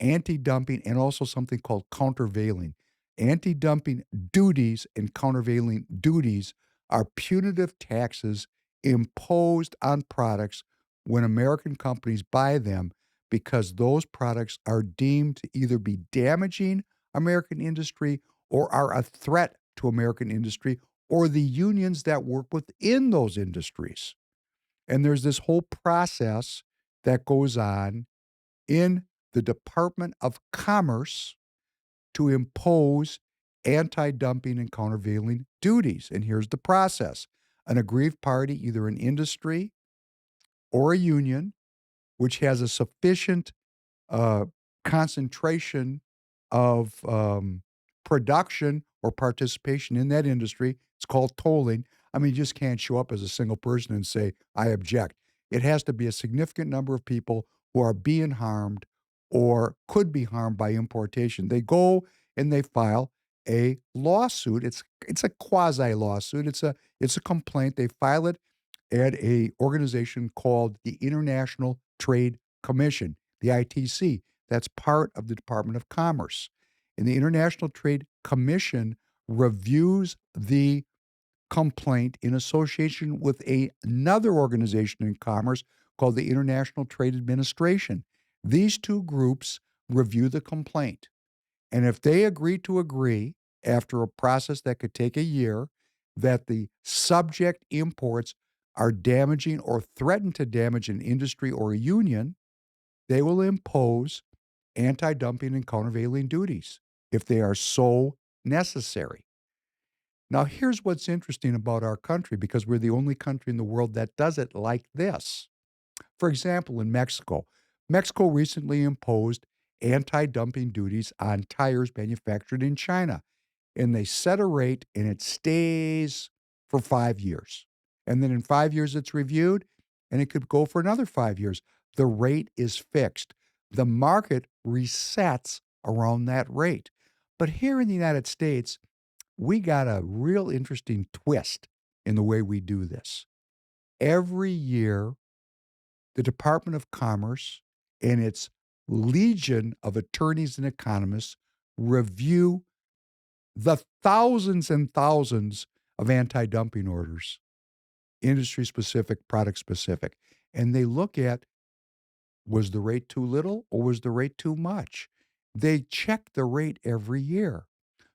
Anti-dumping and also something called countervailing. Anti-dumping duties and countervailing duties are punitive taxes imposed on products when American companies buy them because those products are deemed to either be damaging American industry or are a threat to American industry or the unions that work within those industries. And there's this whole process that goes on in the Department of Commerce to impose anti-dumping and countervailing duties. And here's the process. An aggrieved party, either an industry or a union, which has a sufficient concentration of production or participation in that industry, it's called tolling. I mean, you just can't show up as a single person and say, I object. It has to be a significant number of people who are being harmed or could be harmed by importation. They go and they file a lawsuit. It's a quasi lawsuit. It's a complaint. They file it at a organization called the International Trade Commission, the ITC. That's part of the Department of Commerce. And the International Trade Commission reviews the complaint in association with another organization in commerce called the International Trade Administration. These two groups review the complaint. And if they agree after a process that could take a year that the subject imports are damaging or threaten to damage an industry or a union, they will impose anti-dumping and countervailing duties if they are so necessary. Now, here's what's interesting about our country, because we're the only country in the world that does it like this. For example, in Mexico, Mexico recently imposed anti-dumping duties on tires manufactured in China, and they set a rate and it stays for 5 years. And then in 5 years, it's reviewed and it could go for another 5 years. The rate is fixed. The market resets around that rate. But here in the United States, we got a real interesting twist in the way we do this. Every year, the Department of Commerce and its legion of attorneys and economists review the thousands and thousands of anti-dumping orders, industry-specific, product-specific. And they look at, was the rate too little or was the rate too much? They check the rate every year.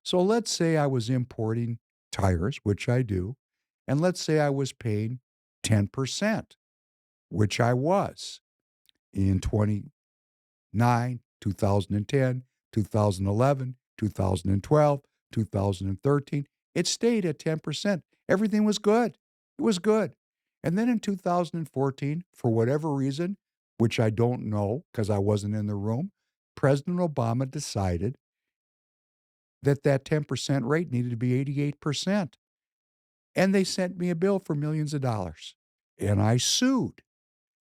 So let's say I was importing tires, which I do, and let's say I was paying 10%, which I was in 2009, 2010, 2011, 2012, 2013. It stayed at 10%. Everything was good. It was good. And then in 2014, for whatever reason, which I don't know because I wasn't in the room, President Obama decided that 10% rate needed to be 88%. And they sent me a bill for millions of dollars. And I sued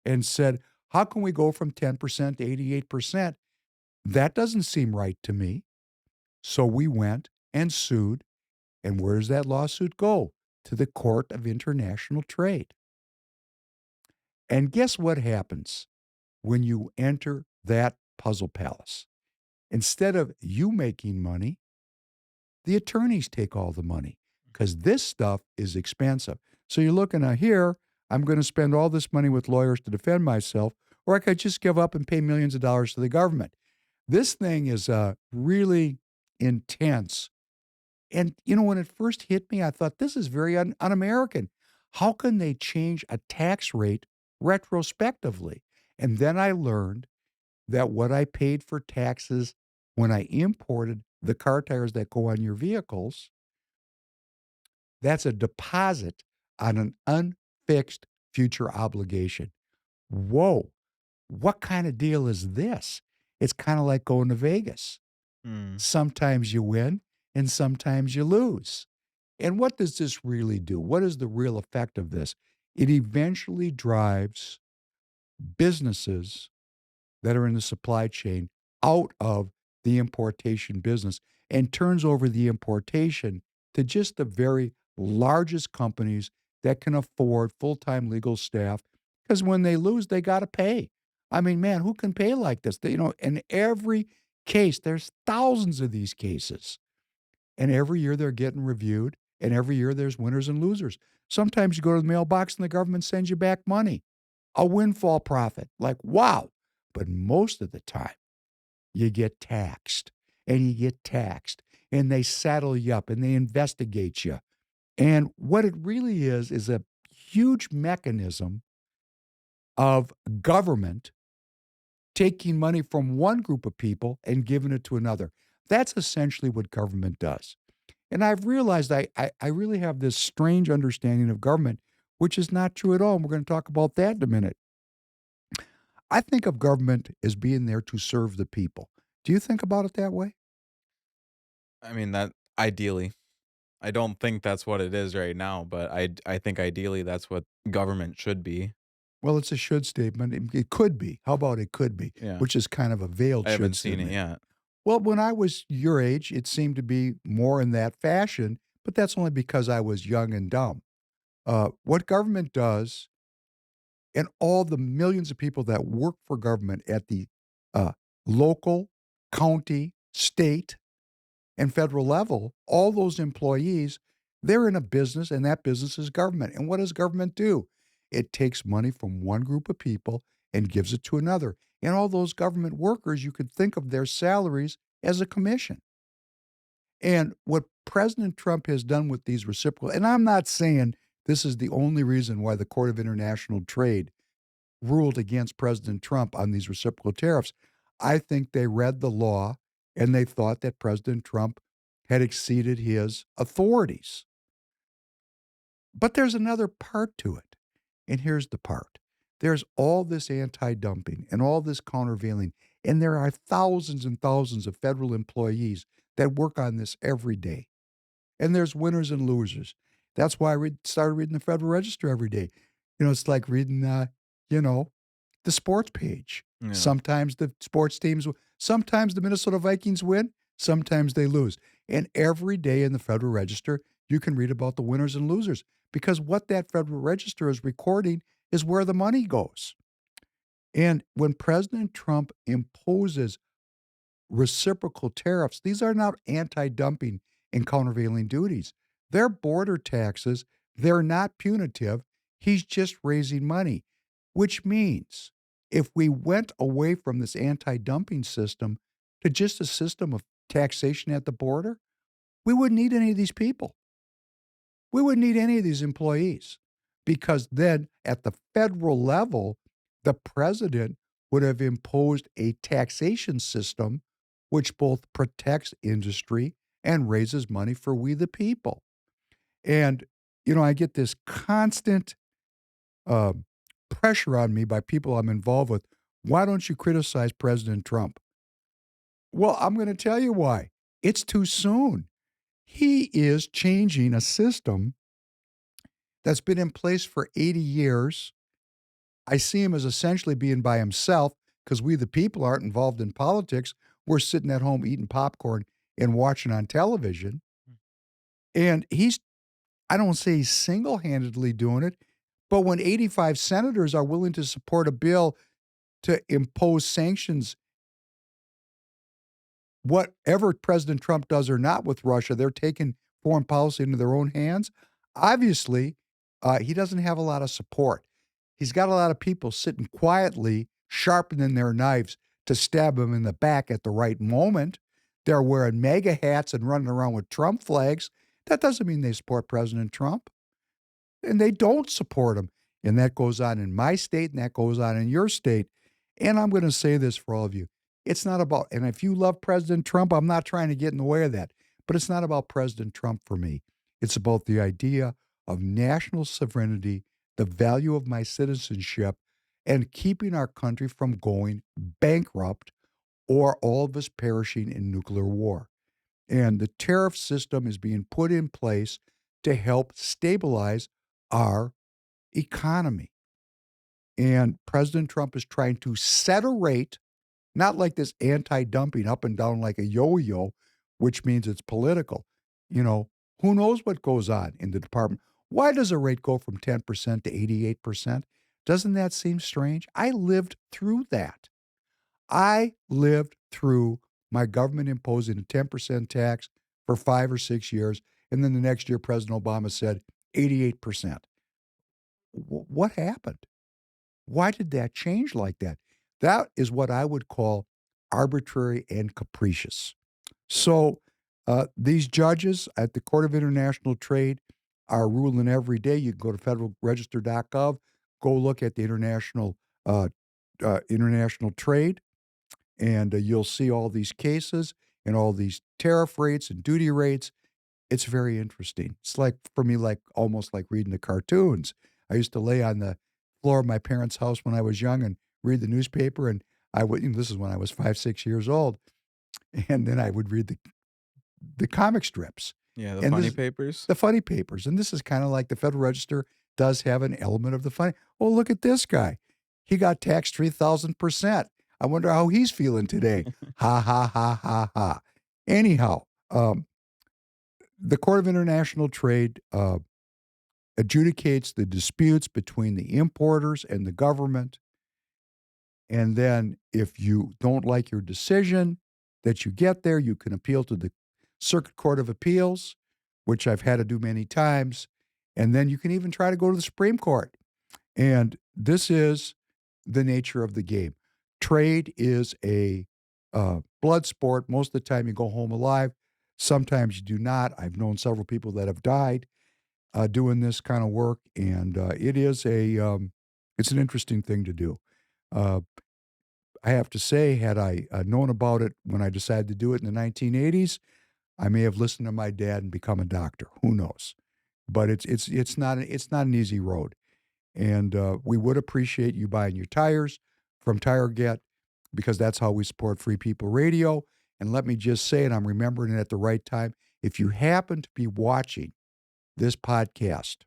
and said, how can we go from 10% to 88%? That doesn't seem right to me. So we went and sued. And where does that lawsuit go? To the Court of International Trade. And guess what happens when you enter that puzzle palace? Instead of you making money, the attorneys take all the money because this stuff is expensive. So you're looking at here, I'm going to spend all this money with lawyers to defend myself, or I could just give up and pay millions of dollars to the government. This thing is really intense. And, when it first hit me, I thought, this is very un-American. How can they change a tax rate retrospectively? And then I learned that what I paid for taxes when I imported the car tires that go on your vehicles, that's a deposit on an unfixed future obligation. Whoa, what kind of deal is this? It's kind of like going to Vegas. Sometimes you win and sometimes you lose. And what does this really do? What is the real effect of this? It eventually drives businesses that are in the supply chain out of the importation business and turns over the importation to just the very largest companies that can afford full-time legal staff, because when they lose, they got to pay. I mean, man, who can pay like this? In every case, there's thousands of these cases. And every year they're getting reviewed, and every year there's winners and losers. Sometimes you go to the mailbox and the government sends you back money, a windfall profit. Like, wow. But most of the time, you get taxed, and you get taxed, and they saddle you up, and they investigate you. And what it really is a huge mechanism of government taking money from one group of people and giving it to another. That's essentially what government does. And I've realized I really have this strange understanding of government, which is not true at all. And we're going to talk about that in a minute. I think of government as being there to serve the people. Do you think about it that way? I mean, that ideally. I don't think that's what it is right now, but I think ideally that's what government should be. Well, it's a should statement. It could be. How about it could be? Yeah. Which is kind of a veiled I should haven't seen statement. it yet. Well, when I was your age, it seemed to be more in that fashion, but that's only because I was young and dumb. What government does, and all the millions of people that work for government at the local, county, state, and federal level, all those employees, they're in a business, and that business is government. And what does government do? It takes money from one group of people and gives it to another. And all those government workers, you could think of their salaries as a commission. And what President Trump has done with these reciprocal, and I'm not saying this is the only reason why the Court of International Trade ruled against President Trump on these reciprocal tariffs. I think they read the law and they thought that President Trump had exceeded his authorities. But there's another part to it. And here's the part. There's all this anti-dumping and all this countervailing, and there are thousands and thousands of federal employees that work on this every day. And there's winners and losers. That's why I started reading the Federal Register every day. It's like reading, the sports page. Yeah. Sometimes the sports teams, sometimes the Minnesota Vikings win, sometimes they lose. And every day in the Federal Register, you can read about the winners and losers, because what that Federal Register is recording is where the money goes. And when President Trump imposes reciprocal tariffs, these are not anti-dumping and countervailing duties. They're border taxes. They're not punitive. He's just raising money, which means if we went away from this anti-dumping system to just a system of taxation at the border, we wouldn't need any of these people. We wouldn't need any of these employees, because then at the federal level, the president would have imposed a taxation system which both protects industry and raises money for we the people. And, I get this constant pressure on me by people I'm involved with. Why don't you criticize President Trump? Well, I'm going to tell you why. It's too soon. He is changing a system that's been in place for 80 years. I see him as essentially being by himself because we, the people, aren't involved in politics. We're sitting at home eating popcorn and watching on television. And I don't say he's single-handedly doing it, but when 85 senators are willing to support a bill to impose sanctions, whatever President Trump does or not with Russia, they're taking foreign policy into their own hands. Obviously, he doesn't have a lot of support. He's got a lot of people sitting quietly, sharpening their knives to stab him in the back at the right moment. They're wearing MAGA hats and running around with Trump flags. That doesn't mean they support President Trump. And they don't support him. And that goes on in my state, and that goes on in your state. And I'm going to say this for all of you. It's not about, and if you love President Trump, I'm not trying to get in the way of that, but it's not about President Trump for me. It's about the idea of national sovereignty, the value of my citizenship, and keeping our country from going bankrupt or all of us perishing in nuclear war. And the tariff system is being put in place to help stabilize our economy. And President Trump is trying to set a rate, not like this anti-dumping up and down like a yo-yo, which means it's political. Who knows what goes on in the department? Why does a rate go from 10% to 88%? Doesn't that seem strange? I lived through that. I lived through my government imposing a 10% tax for 5 or 6 years, and then the next year President Obama said 88%. What happened? Why did that change like that? That is what I would call arbitrary and capricious. So these judges at the Court of International Trade are ruling every day. You can go to federalregister.gov, go look at the international trade, and you'll see all these cases and all these tariff rates and duty rates. It's very interesting. It's like, for me, almost like reading the cartoons. I used to lay on the floor of my parents' house when I was young and read the newspaper, and I would, this is when I was 5, 6 years old, and then I would read the comic strips. Yeah, the And funny this- papers. The funny papers. And this is kind of like the Federal Register does have an element of the funny. Oh, look at this guy. He got taxed 3,000%. I wonder how he's feeling today. Ha, ha, ha, ha, ha. Anyhow, the Court of International Trade adjudicates the disputes between the importers and the government. And then if you don't like your decision that you get there, you can appeal to the Circuit Court of Appeals, which I've had to do many times. And then you can even try to go to the Supreme Court. And this is the nature of the game. Trade is a blood sport. Most of the time you go home alive. Sometimes you do not. I've known several people that have died doing this kind of work, and it's an interesting thing to do. Uh, I have to say, had I known about it when I decided to do it in the 1980s, I may have listened to my dad and become a doctor. Who knows? But it's not an easy road, and we would appreciate you buying your tires from TireGet because that's how we support Free People Radio. And let me just say, and I'm remembering it at the right time, if you happen to be watching this podcast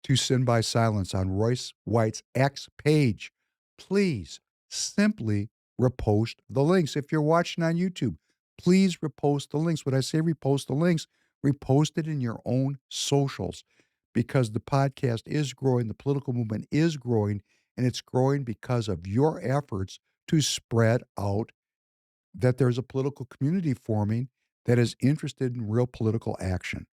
to Sin by Silence on Royce White's X page, please simply repost the links. If you're watching on YouTube, please repost the links. When I say repost the links, repost it in your own socials because the podcast is growing, the political movement is growing, and it's growing because of your efforts to spread out that there's a political community forming that is interested in real political action.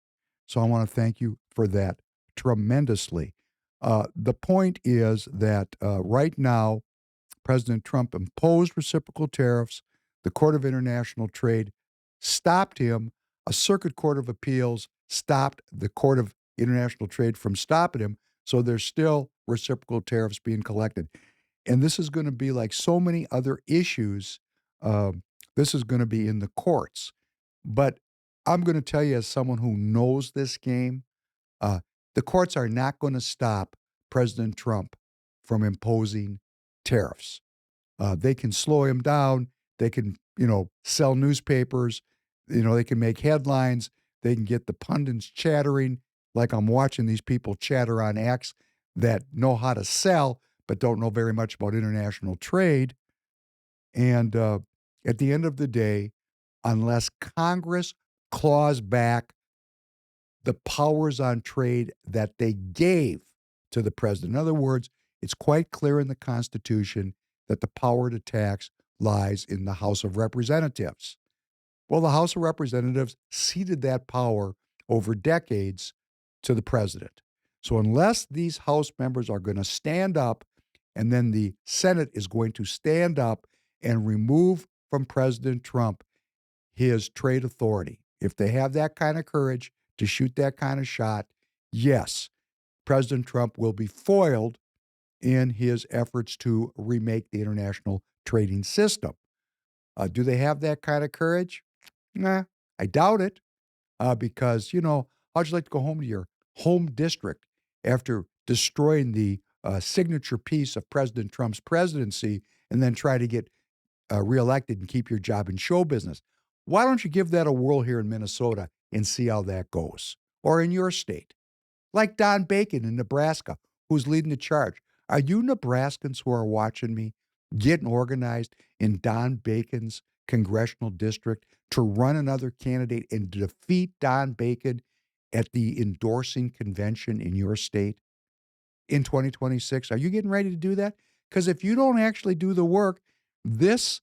So I want to thank you for that tremendously. The point is that right now, President Trump imposed reciprocal tariffs. The Court of International Trade stopped him. A Circuit Court of Appeals stopped the Court of International Trade from stopping him. So there's still reciprocal tariffs being collected. And this is going to be like so many other issues. This is going to be in the courts. But I'm going to tell you, as someone who knows this game, uh, the courts are not going to stop President Trump from imposing tariffs. They can slow him down. They can, sell newspapers. They can make headlines. They can get the pundits chattering, like I'm watching these people chatter on X that know how to sell but don't know very much about international trade. And at the end of the day, unless Congress claws back the powers on trade that they gave to the president. In other words, it's quite clear in the Constitution that the power to tax lies in the House of Representatives. Well, the House of Representatives ceded that power over decades to the president. So unless these House members are going to stand up and then the Senate is going to stand up and remove from President Trump his trade authority, if they have that kind of courage to shoot that kind of shot, yes, President Trump will be foiled in his efforts to remake the international trading system. Do they have that kind of courage? Nah, I doubt it. Because, how'd you like to go home to your home district after destroying the signature piece of President Trump's presidency and then try to get reelected and keep your job in show business? Why don't you give that a whirl here in Minnesota and see how that goes? Or in your state, like Don Bacon in Nebraska, who's leading the charge. Are you Nebraskans who are watching me getting organized in Don Bacon's congressional district to run another candidate and defeat Don Bacon at the endorsing convention in your state in 2026? Are you getting ready to do that? Because if you don't actually do the work, this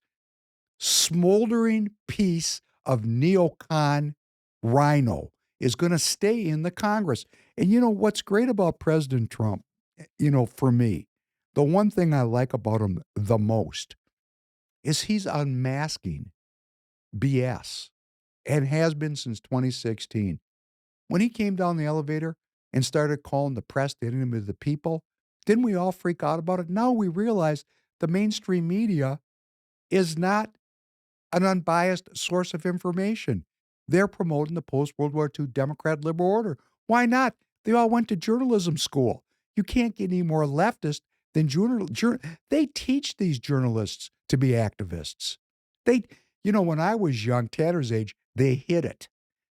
smoldering piece of neocon rhino is going to stay in the Congress. And what's great about President Trump, for me, the one thing I like about him the most is he's unmasking BS and has been since 2016. When he came down the elevator and started calling the press the enemy of the people, didn't we all freak out about it? Now we realize the mainstream media is not an unbiased source of information. They're promoting the post-World War II Democrat liberal order. Why not? They all went to journalism school. You can't get any more leftist than they teach these journalists to be activists. When I was young, Tanner's age, they hid it.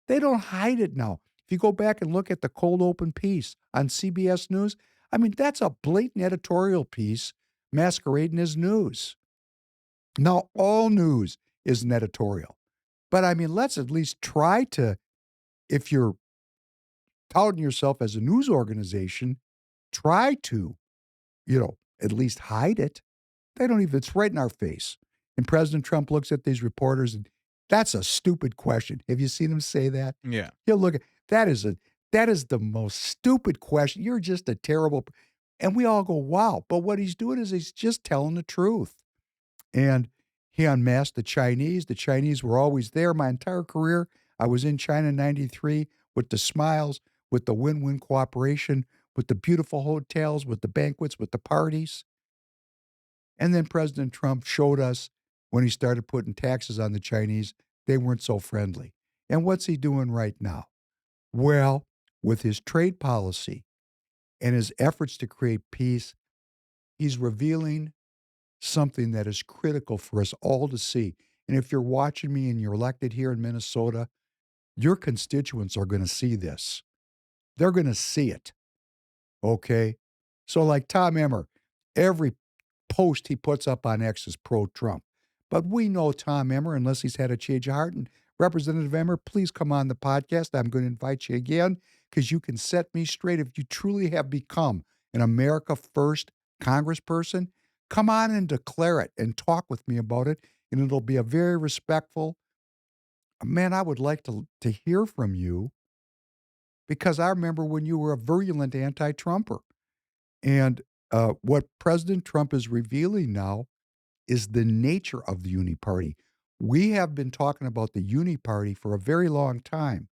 They don't hide it now. If you go back and look at the cold open piece on CBS News, that's a blatant editorial piece masquerading as news. Now, all news is an editorial. But let's at least try to, if you're touting yourself as a news organization, try to, at least hide it. They don't even, it's right in our face. And President Trump looks at these reporters and that's a stupid question. Have you seen him say that? Yeah. He'll look at, That is the most stupid question. You're just a terrible. And we all go, wow. But what he's doing is he's just telling the truth. And he unmasked the Chinese. The Chinese were always there. My entire career, I was in China in 93 with the smiles, with the win-win cooperation, with the beautiful hotels, with the banquets, with the parties. And then President Trump showed us when he started putting taxes on the Chinese, they weren't so friendly. And what's he doing right now? Well, with his trade policy and his efforts to create peace, he's revealing something that is critical for us all to see. And if you're watching me and you're elected here in Minnesota, your constituents are going to see this. They're going to see it. Okay? So, like Tom Emmer, every post he puts up on X is pro-Trump. But we know Tom Emmer, unless he's had a change of heart. And Representative Emmer, please come on the podcast. I'm going to invite you again because you can set me straight. If you truly have become an America First congressperson, come on and declare it and talk with me about it. And it'll be a very respectful. Man, I would like to hear from you because I remember when you were a virulent anti-Trumper. And what President Trump is revealing now is the nature of the Uni Party. We have been talking about the Uni Party for a very long time,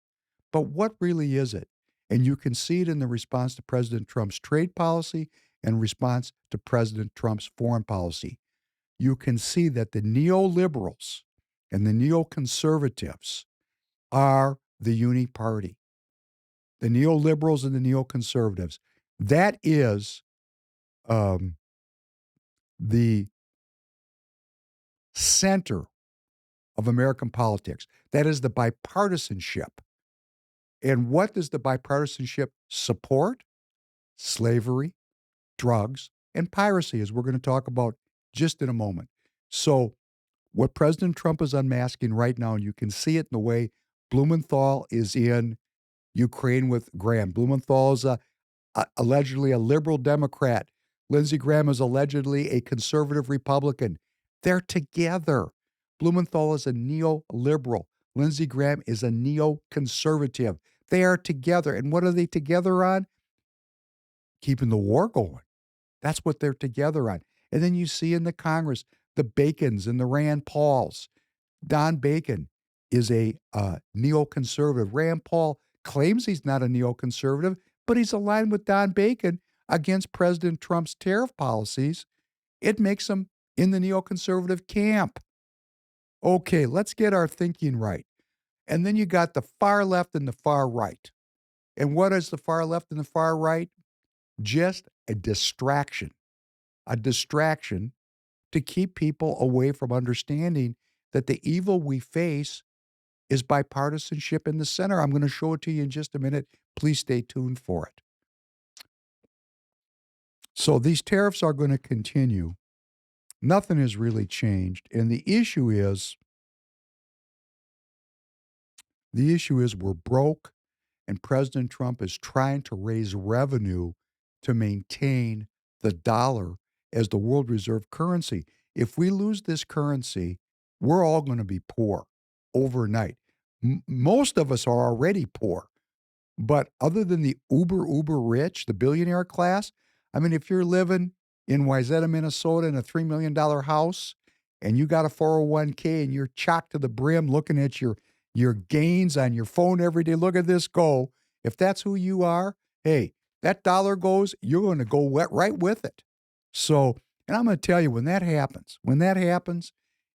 but what really is it? And you can see it in the response to President Trump's trade policy and response to President Trump's foreign policy. You can see that the neoliberals and the neoconservatives are the Uni Party. The neoliberals and the neoconservatives. That is the center of American politics. That is the bipartisanship. And what does the bipartisanship support? Slavery, drugs, and piracy, as we're going to talk about just in a moment. So what President Trump is unmasking right now, and you can see it in the way Blumenthal is in Ukraine with Graham. Blumenthal is allegedly a liberal Democrat. Lindsey Graham is allegedly a conservative Republican. They're together. Blumenthal is a neoliberal. Lindsey Graham is a neoconservative. They are together. And what are they together on? Keeping the war going. That's what they're together on. And then you see in the Congress, the Bacons and the Rand Pauls. Don Bacon is a neoconservative. Rand Paul claims he's not a neoconservative, but he's aligned with Don Bacon against President Trump's tariff policies. It makes him in the neoconservative camp. Okay, let's get our thinking right. And then you got the far left and the far right. And what is the far left and the far right? Just a distraction to keep people away from understanding that the evil we face is bipartisanship in the center. I'm going to show it to you in just a minute. Please stay tuned for it. So these tariffs are going to continue. Nothing has really changed. And the issue is we're broke, and President Trump is trying to raise revenue to maintain the dollar as the world reserve currency. If we lose this currency, we're all going to be poor overnight. Most of us are already poor. But other than the uber rich, the billionaire class, I mean, if you're living in Wayzata, Minnesota in a $3 million house and you got a 401k and you're chocked to the brim looking at your gains on your phone every day, look at this go. If that's who you are, hey, that dollar goes, you're going to go right with it. So, and I'm going to tell you, when that happens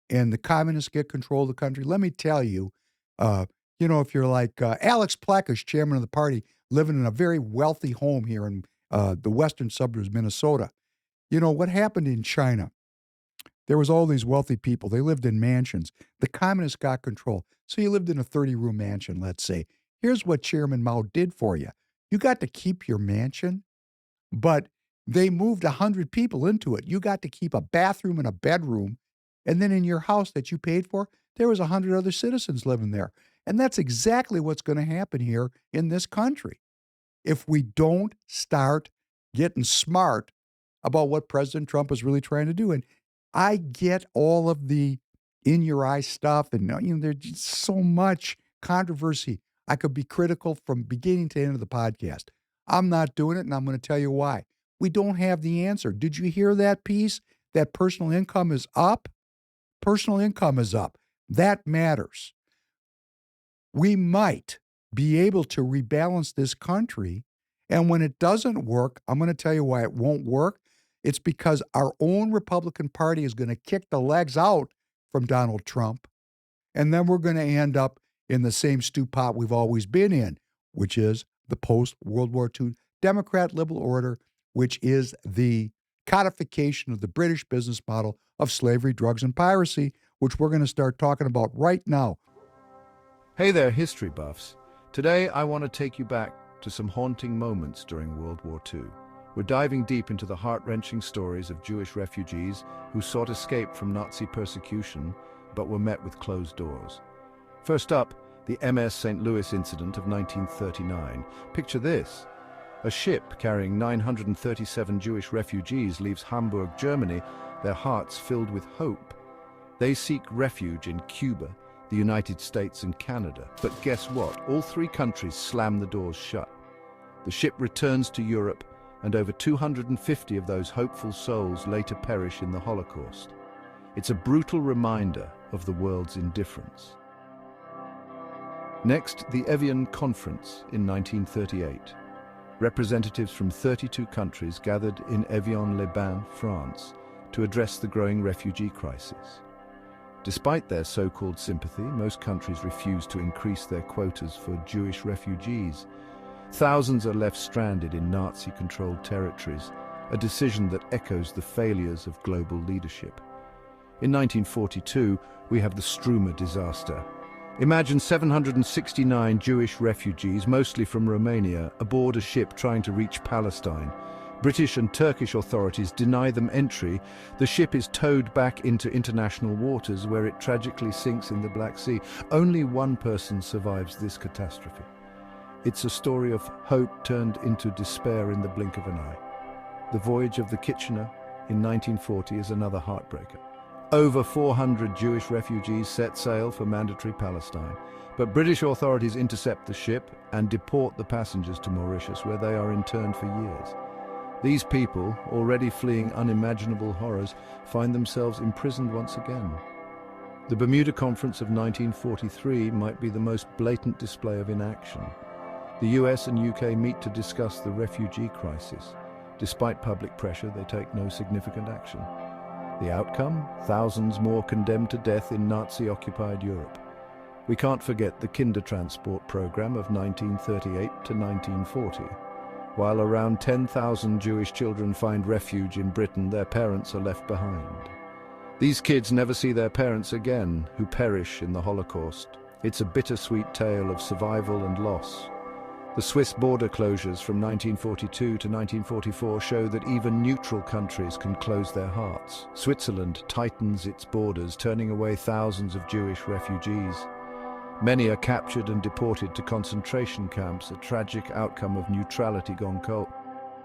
and the communists get control of the country, let me tell you, if you're like Alex Plekas, chairman of the party, living in a very wealthy home here in the western suburbs of Minnesota, you know, what happened in China, there was all these wealthy people. They lived in mansions. The communists got control. So you lived in a 30-room mansion, let's say. Here's what Chairman Mao did for you. You got to keep your mansion, but they moved 100 people into it. You got to keep a bathroom and a bedroom. And then in your house that you paid for, there was 100 other citizens living there. And that's exactly what's going to happen here in this country. If we don't start getting smart about what President Trump is really trying to do. And I get all of the in your eye stuff, and there's just so much controversy I could be critical from beginning to end of the podcast. I'm not doing it, and I'm going to tell you why. We don't have the answer. Did you hear that piece? That personal income is up? Personal income is up. That matters. We might be able to rebalance this country, and when it doesn't work, I'm going to tell you why it won't work. It's because our own Republican Party is going to kick the legs out from Donald Trump, and then we're going to end up in the same stew pot we've always been in, which is the post-World War II Democrat liberal order, which is the codification of the British business model of slavery, drugs, and piracy, which we're going to start talking about right now. Hey there, history buffs. Today I want to take you back to some haunting moments during World War II. We're diving deep into the heart-wrenching stories of Jewish refugees who sought escape from Nazi persecution but were met with closed doors. First up, the MS St. Louis incident of 1939. Picture this. A ship carrying 937 Jewish refugees leaves Hamburg, Germany, their hearts filled with hope. They seek refuge in Cuba, the United States, and Canada. But guess what? All three countries slam the doors shut. The ship returns to Europe, and over 250 of those hopeful souls later perish in the Holocaust. It's a brutal reminder of the world's indifference. Next, the Evian Conference in 1938. Representatives from 32 countries gathered in Evian-les-Bains, France, to address the growing refugee crisis. Despite their so-called sympathy, most countries refuse to increase their quotas for Jewish refugees. Thousands are left stranded in Nazi-controlled territories, a decision that echoes the failures of global leadership. In 1942, we have the Struma disaster. Imagine 769 Jewish refugees, mostly from Romania, aboard a ship trying to reach Palestine. British and Turkish authorities deny them entry. The ship is towed back into international waters where it tragically sinks in the Black Sea. Only one person survives this catastrophe. It's a story of hope turned into despair in the blink of an eye. The voyage of the Kitchener in 1940 is another heartbreaker. Over 400 Jewish refugees set sail for mandatory Palestine, but British authorities intercept the ship and deport the passengers to Mauritius, where they are interned for years. These people, already fleeing unimaginable horrors, find themselves imprisoned once again. The Bermuda Conference of 1943 might be the most blatant display of inaction. The US and UK meet to discuss the refugee crisis. Despite public pressure, they take no significant action. The outcome? Thousands more condemned to death in Nazi-occupied Europe. We can't forget the Kindertransport program of 1938 to 1940. While around 10,000 Jewish children find refuge in Britain, their parents are left behind. These kids never see their parents again, who perish in the Holocaust. It's a bittersweet tale of survival and loss. The Swiss border closures from 1942 to 1944 show that even neutral countries can close their hearts. Switzerland tightens its borders, turning away thousands of Jewish refugees. Many are captured and deported to concentration camps, a tragic outcome of neutrality gone cold.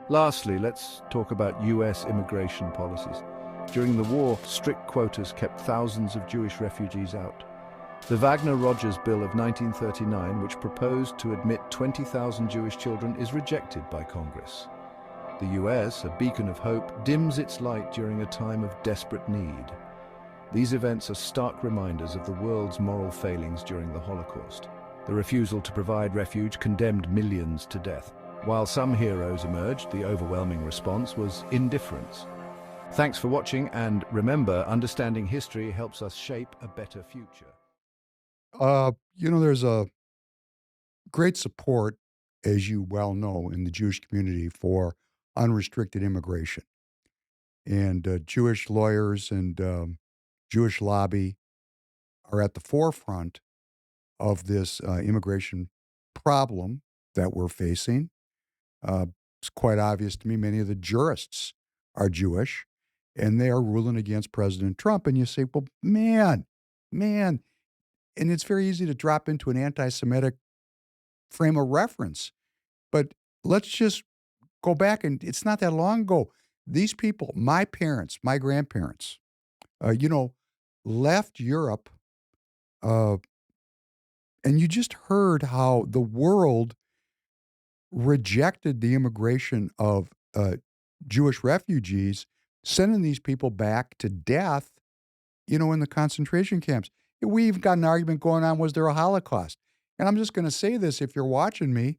Lastly, let's talk about US immigration policies. During the war, strict quotas kept thousands of Jewish refugees out. The Wagner-Rogers Bill of 1939, which proposed to admit 20,000 Jewish children, is rejected by Congress. The US, a beacon of hope, dims its light during a time of desperate need. These events are stark reminders of the world's moral failings during the Holocaust. The refusal to provide refuge condemned millions to death. While some heroes emerged, the overwhelming response was indifference. Thanks for watching, and remember, understanding history helps us shape a better future. There's a great support, as you well know, in the Jewish community for unrestricted immigration. And Jewish lawyers and Jewish lobby are at the forefront of this immigration problem that we're facing. It's quite obvious to me many of the jurists are Jewish, and they are ruling against President Trump. And you say, well, man, and it's very easy to drop into an anti-Semitic frame of reference. But let's just go back, and it's not that long ago. These people, my parents, my grandparents, left Europe And you just heard how the world rejected the immigration of Jewish refugees, sending these people back to death, in the concentration camps. We even got an argument going on, was there a Holocaust? And I'm just going to say this, if you're watching me,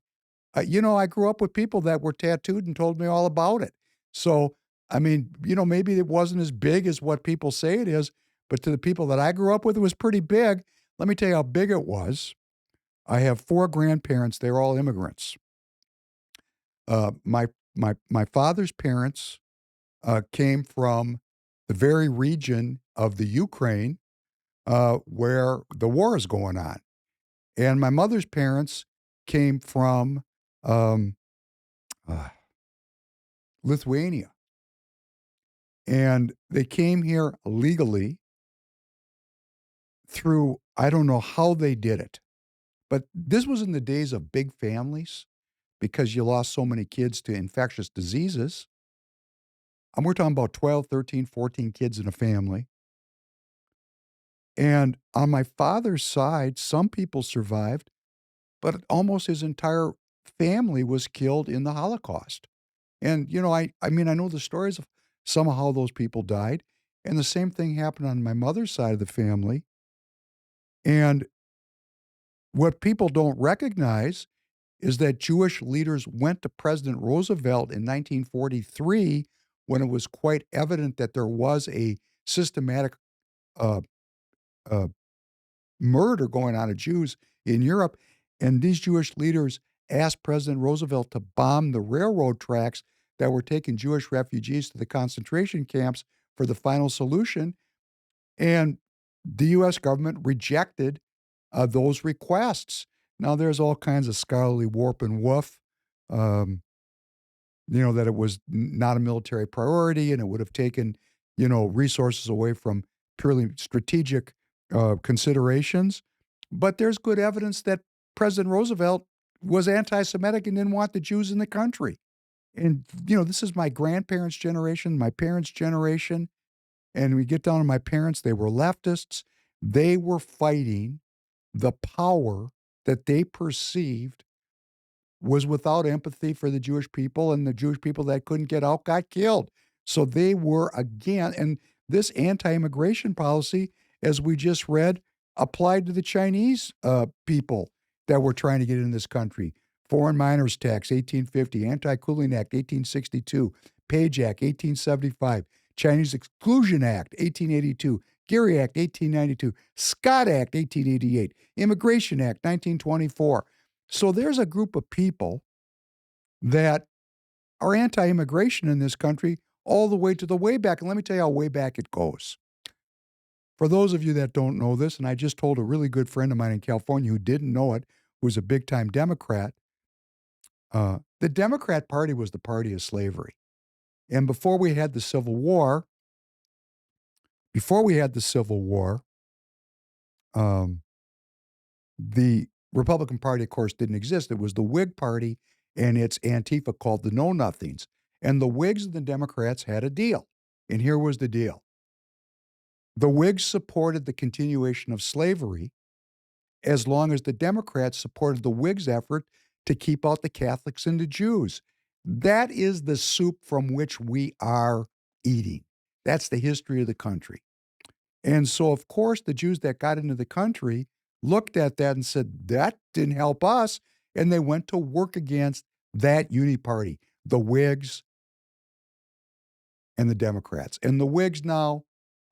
I grew up with people that were tattooed and told me all about it. So, I mean, maybe it wasn't as big as what people say it is, but to the people that I grew up with, it was pretty big. Let me tell you how big it was. I have 4 grandparents. They're all immigrants. My father's parents came from the very region of the Ukraine where the war is going on. And my mother's parents came from uh, Lithuania. And they came here legally through, I don't know how they did it, but this was in the days of big families because you lost so many kids to infectious diseases. And we're talking about 12, 13, 14 kids in a family. And on my father's side, some people survived, but almost his entire family was killed in the Holocaust. And, I mean, I know the stories of some of how those people died. And the same thing happened on my mother's side of the family. And what people don't recognize is that Jewish leaders went to President Roosevelt in 1943 when it was quite evident that there was a systematic uh, uh, murder going on of Jews in Europe. And these Jewish leaders asked President Roosevelt to bomb the railroad tracks that were taking Jewish refugees to the concentration camps for the final solution. And the U.S. government rejected those requests. Now, there's all kinds of scholarly warp and woof, um, that it was not a military priority and it would have taken, resources away from purely strategic considerations. But there's good evidence that President Roosevelt was anti-Semitic and didn't want the Jews in the country. And, this is my grandparents' generation, my parents' generation. And we get down to my parents, they were leftists. They were fighting the power that they perceived was without empathy for the Jewish people, and the Jewish people that couldn't get out got killed. So they were again, and this anti-immigration policy, as we just read, applied to the Chinese people that were trying to get in this country. Foreign Miners Tax, 1850, Anti-Cooling Act, 1862, Page Act, 1875, Chinese Exclusion Act, 1882, Geary Act, 1892, Scott Act, 1888, Immigration Act, 1924. So there's a group of people that are anti-immigration in this country all the way to the way back. And let me tell you how way back it goes. For those of you that don't know this, and I just told a really good friend of mine in California who didn't know it, who's a big-time Democrat, the Democrat Party was the party of slavery. And before we had the Civil War, the Republican Party, of course, didn't exist. It was the Whig Party and its Antifa called the Know Nothings. And the Whigs and the Democrats had a deal. And here was the deal. The Whigs supported the continuation of slavery as long as the Democrats supported the Whigs' effort to keep out the Catholics and the Jews. That is the soup from which we are eating. That's the history of the country. And so, of course, the Jews that got into the country looked at that and said, that didn't help us. And they went to work against that uni-party, the Whigs and the Democrats. And the Whigs now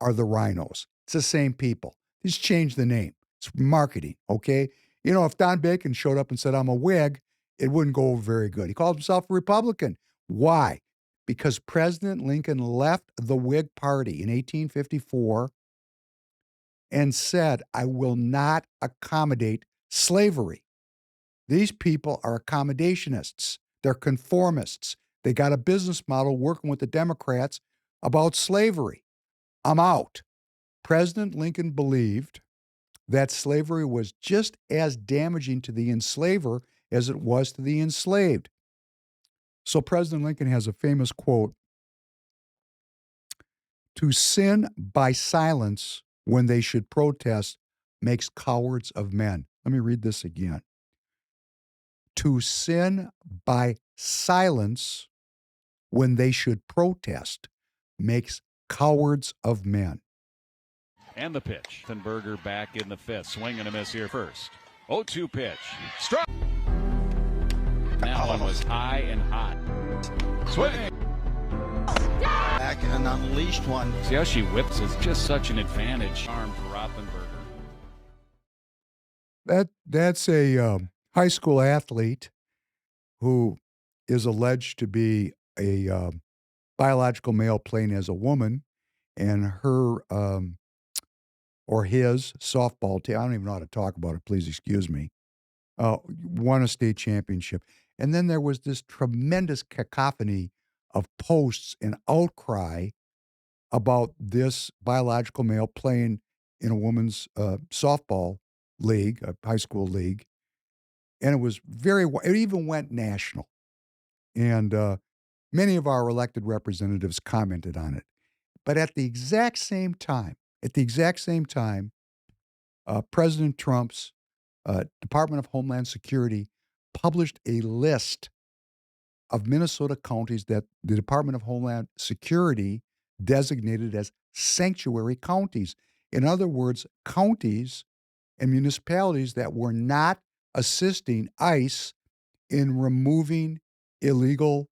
are the rhinos. It's the same people. Just change the name. It's marketing, okay? If Don Bacon showed up and said, I'm a Whig, it wouldn't go over very good. He called himself a Republican. Why? Because President Lincoln left the Whig Party in 1854 and said, I will not accommodate slavery. These people are accommodationists. They're conformists. They got a business model working with the Democrats about slavery. I'm out. President Lincoln believed that slavery was just as damaging to the enslaver as it was to the enslaved. So President Lincoln has a famous quote, "To sin by silence when they should protest makes cowards of men." Let me read this again. To sin by silence when they should protest makes cowards of men. And the pitch. Berger back in the fifth. Swing and a miss here first. 0-2 pitch. Struck. That one was high and hot. Swing. Back and unleashed one. See how she whips is just such an advantage. Arm for Rothenberger. That's a high school athlete who is alleged to be a biological male playing as a woman, and her or his softball team, I don't even know how to talk about it, please excuse me, won a state championship. And then there was this tremendous cacophony of posts and outcry about this biological male playing in a woman's softball league, a high school league. And it was it even went national. And many of our elected representatives commented on it. But at the exact same time, President Trump's Department of Homeland Security published a list of Minnesota counties that the Department of Homeland Security designated as sanctuary counties. In other words, counties and municipalities that were not assisting ICE in removing illegal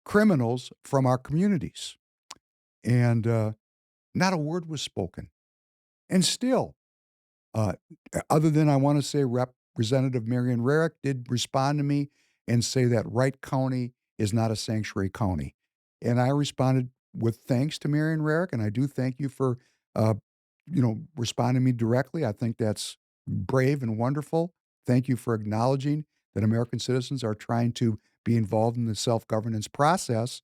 criminals from our communities. And not a word was spoken. And still, other than I want to say Representative Marion Rarick did respond to me and say that Wright County is not a sanctuary county. And I responded with thanks to Marion Rarick, and I do thank you for, responding to me directly. I think that's brave and wonderful. Thank you for acknowledging that American citizens are trying to be involved in the self-governance process.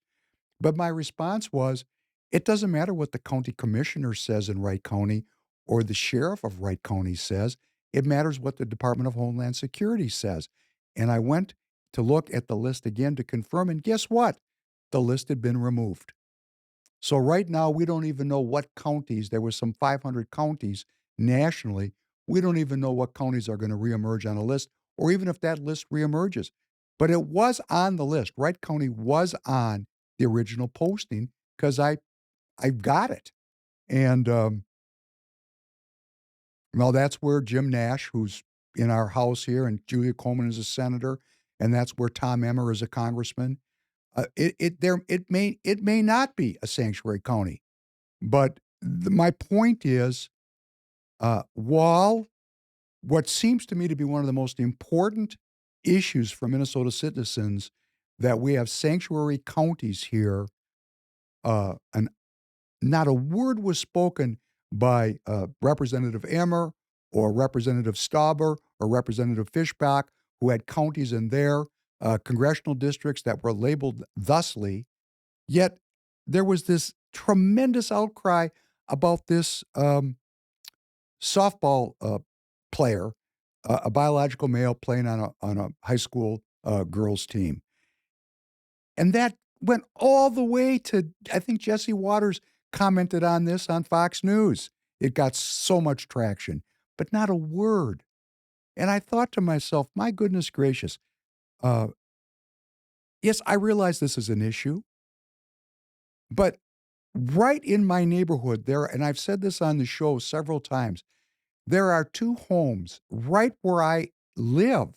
But my response was, it doesn't matter what the county commissioner says in Wright County or the sheriff of Wright County says. It matters what the Department of Homeland Security says. And I went to look at the list again to confirm, and guess what? The list had been removed. So right now, we don't even know what counties, there were some 500 counties nationally. We don't even know what counties are going to reemerge on a list, or even if that list reemerges. But it was on the list. Wright County was on the original posting because I got it. And well, that's where Jim Nash, who's in our House here, and Julia Coleman is a senator, and that's where Tom Emmer is a congressman. It may not be a sanctuary county, but my point is, while what seems to me to be one of the most important issues for Minnesota citizens, that we have sanctuary counties here, and not a word was spoken by Representative Emmer or Representative Stauber or Representative Fishbach, who had counties in their congressional districts that were labeled thusly. Yet there was this tremendous outcry about this softball player, a biological male playing on a high school girls team. And that went all the way to, I think Jesse Waters commented on this on Fox News. It got so much traction, but not a word. And I thought to myself, my goodness gracious, yes, I realize this is an issue, but right in my neighborhood there, and I've said this on the show several times, there are two homes right where I live.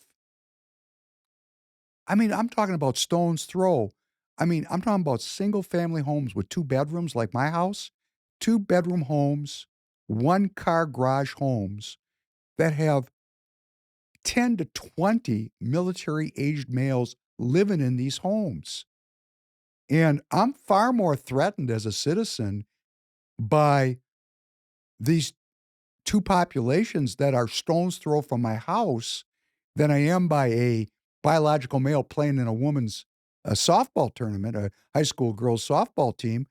I mean, I'm talking about stone's throw. I mean, I'm talking about single-family homes with 2 bedrooms like my house, 2-bedroom homes, 1-car garage homes that have 10 to 20 military-aged males living in these homes. And I'm far more threatened as a citizen by these 2 populations that are stone's throw from my house than I am by a biological male playing in a woman's softball tournament, a high school girls softball team.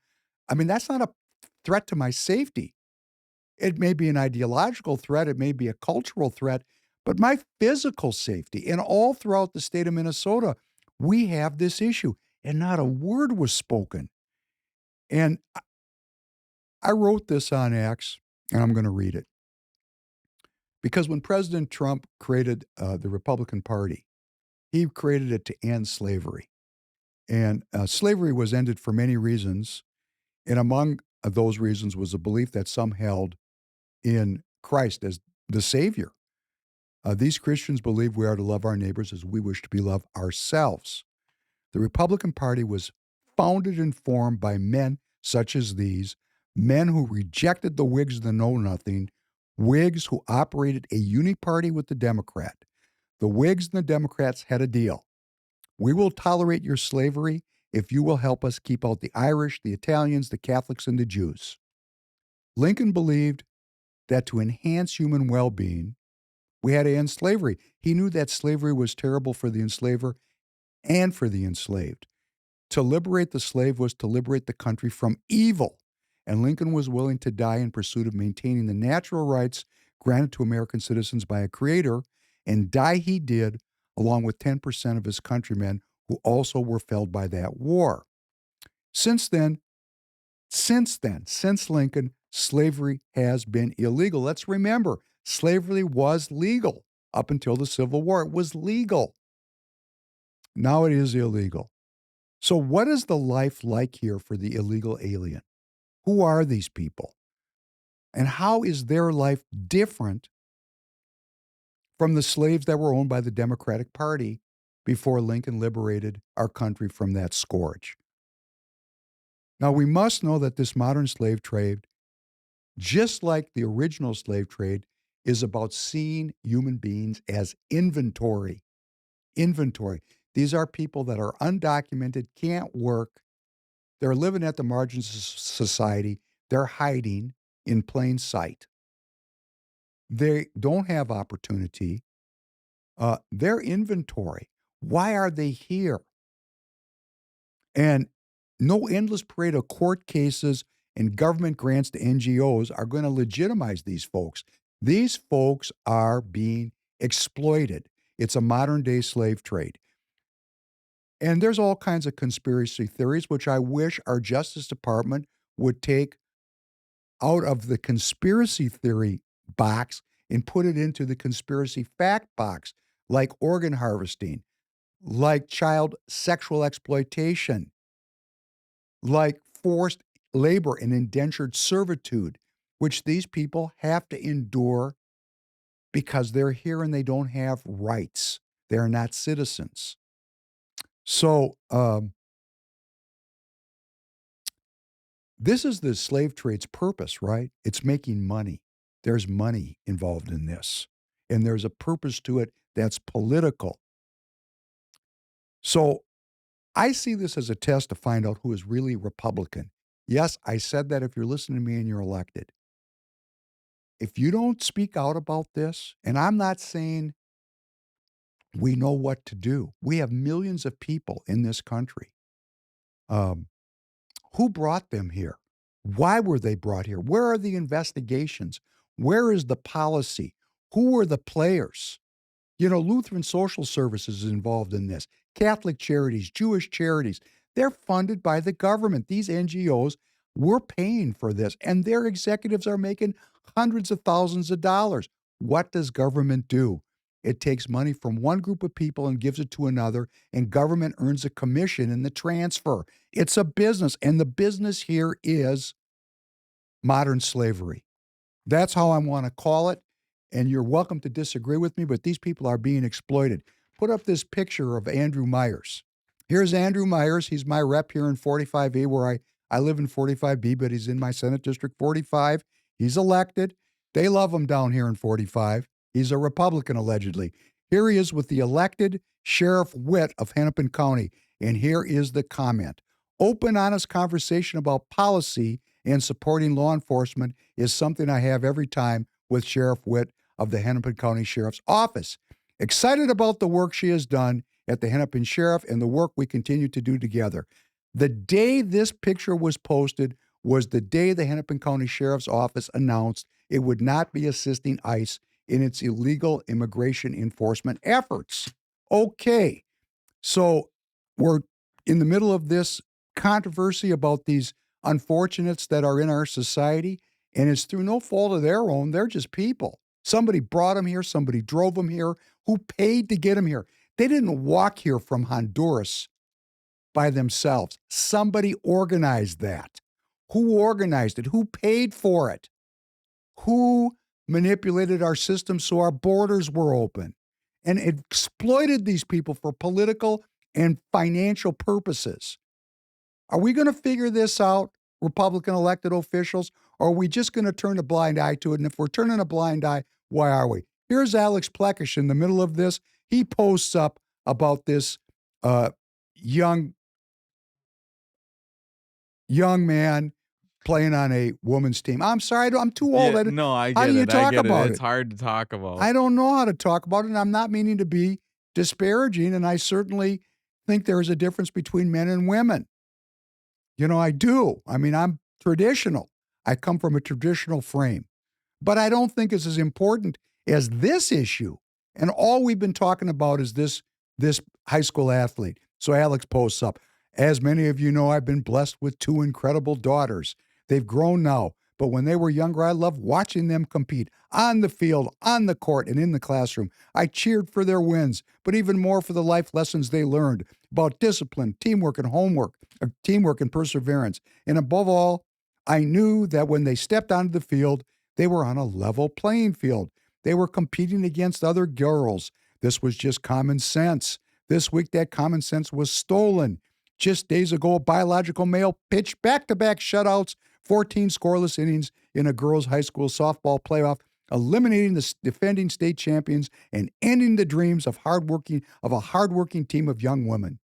I mean, that's not a threat to my safety. It may be an ideological threat, it may be a cultural threat, but my physical safety. And all throughout the state of Minnesota, we have this issue, and not a word was spoken. And I wrote this on X, and I'm going to read it. Because when President Trump created the Republican Party, he created it to end slavery. And slavery was ended for many reasons. And among those reasons was a belief that some held in Christ as the Savior. These Christians believe we are to love our neighbors as we wish to be loved ourselves. The Republican Party was founded and formed by men such as these, men who rejected the Whigs and the Know-Nothing, Whigs who operated a uniparty with the Democrat. The Whigs and the Democrats had a deal. We will tolerate your slavery if you will help us keep out the Irish, the Italians, the Catholics, and the Jews. Lincoln believed that to enhance human well-being, we had to end slavery. He knew that slavery was terrible for the enslaver and for the enslaved. To liberate the slave was to liberate the country from evil, and Lincoln was willing to die in pursuit of maintaining the natural rights granted to American citizens by a creator, and die he did, along with 10% of his countrymen who also were felled by that war. Since Lincoln, slavery has been illegal. Let's remember, slavery was legal up until the Civil War. It was legal. Now it is illegal. So what is the life like here for the illegal alien? Who are these people? And how is their life different from the slaves that were owned by the Democratic Party before Lincoln liberated our country from that scourge? Now, we must know that this modern slave trade, just like the original slave trade, is about seeing human beings as inventory. Inventory. These are people that are undocumented, can't work. They're living at the margins of society. They're hiding in plain sight. They don't have opportunity. They're inventory. Why are they here? And no endless parade of court cases and government grants to NGOs are going to legitimize these folks. These folks are being exploited. It's a modern-day slave trade. And there's all kinds of conspiracy theories, which I wish our Justice Department would take out of the conspiracy theory box and put it into the conspiracy fact box, like organ harvesting, like child sexual exploitation, like forced labor and indentured servitude, which these people have to endure because they're here and they don't have rights. They're not citizens. So this is the slave trade's purpose, right? It's making money. There's money involved in this. And there's a purpose to it that's political. So I see this as a test to find out who is really Republican. Yes, I said that if you're listening to me and you're elected. If you don't speak out about this, and I'm not saying we know what to do. We have millions of people in this country. Who brought them here? Why were they brought here? Where are the investigations? Where is the policy? Who are the players? You know, Lutheran Social Services is involved in this. Catholic charities, Jewish charities, they're funded by the government. These NGOs, we're paying for this, and their executives are making hundreds of thousands of dollars. What does government do? It takes money from one group of people and gives it to another, and government earns a commission in the transfer. It's a business, and the business here is modern slavery. That's how I want to call it, and you're welcome to disagree with me, but these people are being exploited. Put up this picture of Andrew Myers. Here's Andrew Myers. He's my rep here in 45A, where I live in 45B, but he's in my Senate District 45. He's elected. They love him down here in 45. He's a Republican, allegedly. Here he is with the elected Sheriff Witt of Hennepin County. And here is the comment. Open, honest conversation about policy and supporting law enforcement is something I have every time with Sheriff Witt of the Hennepin County Sheriff's Office. Excited about the work she has done at the Hennepin Sheriff and the work we continue to do together. The day this picture was posted was the day the Hennepin County Sheriff's Office announced it would not be assisting ICE in its illegal immigration enforcement efforts. Okay, so we're in the middle of this controversy about these unfortunates that are in our society, and it's through no fault of their own. They're just people. Somebody brought them here. Somebody drove them here. Who paid to get them here? They didn't walk here from Honduras by themselves. Somebody organized that. Who organized it? Who paid for it? Who manipulated our system so our borders were open and exploited these people for political and financial purposes? Are we going to figure this out, Republican elected officials, or are we just going to turn a blind eye to it? And if we're turning a blind eye, why are we? Here's Alex Plekish in the middle of this. He posts up about this young man playing on a woman's team. I'm sorry, I'm too old. Yeah, no, I how get do you it. talk I get about it. It's hard to talk about. I don't know how to talk about it, and I'm not meaning to be disparaging, and I certainly think there is a difference between men and women. You know, I do. I mean, I'm traditional. I come from a traditional frame. But I don't think it's as important as this issue. And all we've been talking about is this high school athlete. So Alex posts up, as many of you know, I've been blessed with two incredible daughters. They've grown now, but when they were younger, I loved watching them compete on the field, on the court, and in the classroom. I cheered for their wins, but even more for the life lessons they learned about discipline, teamwork, and teamwork and perseverance. And above all, I knew that when they stepped onto the field, they were on a level playing field. They were competing against other girls. This was just common sense. This week, that common sense was stolen. Just days ago, a biological male pitched back-to-back shutouts, 14 scoreless innings in a girls' high school softball playoff, eliminating the defending state champions and ending the dreams of a hardworking team of young women.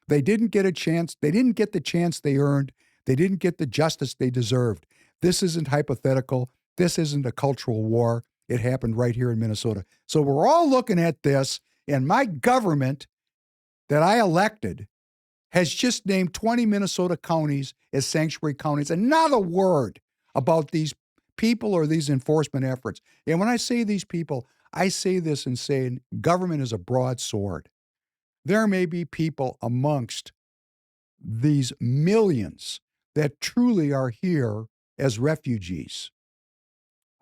They didn't get a chance. They didn't get the chance they earned. They didn't get the justice they deserved. This isn't hypothetical. This isn't a cultural war. It happened right here in Minnesota. So we're all looking at this, and my government that I elected has just named 20 Minnesota counties as sanctuary counties, and not a word about these people or these enforcement efforts. And when I say these people, I say this in saying government is a broad sword. There may be people amongst these millions that truly are here as refugees.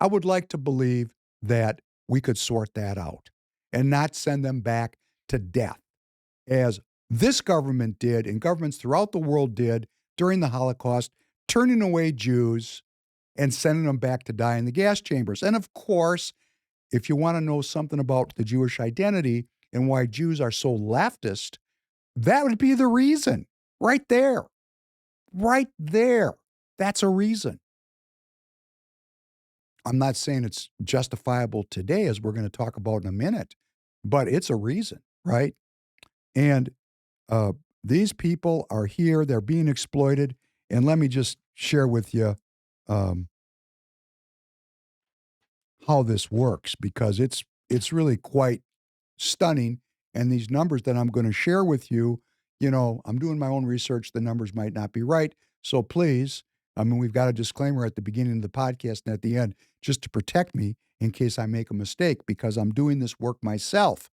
I would like to believe that we could sort that out and not send them back to death, as this government did and governments throughout the world did during the Holocaust, turning away Jews and sending them back to die in the gas chambers. And of course, if you want to know something about the Jewish identity and why Jews are so leftist, that would be the reason. Right there. Right there. That's a reason. I'm not saying it's justifiable today, as we're going to talk about in a minute, but it's a reason, right? And these people are here. They're being exploited. And let me just share with you how this works, because it's really quite stunning. And these numbers that I'm going to share with you, you know, I'm doing my own research. The numbers might not be right. So please, I mean, we've got a disclaimer at the beginning of the podcast and at the end, just to protect me in case I make a mistake, because I'm doing this work myself.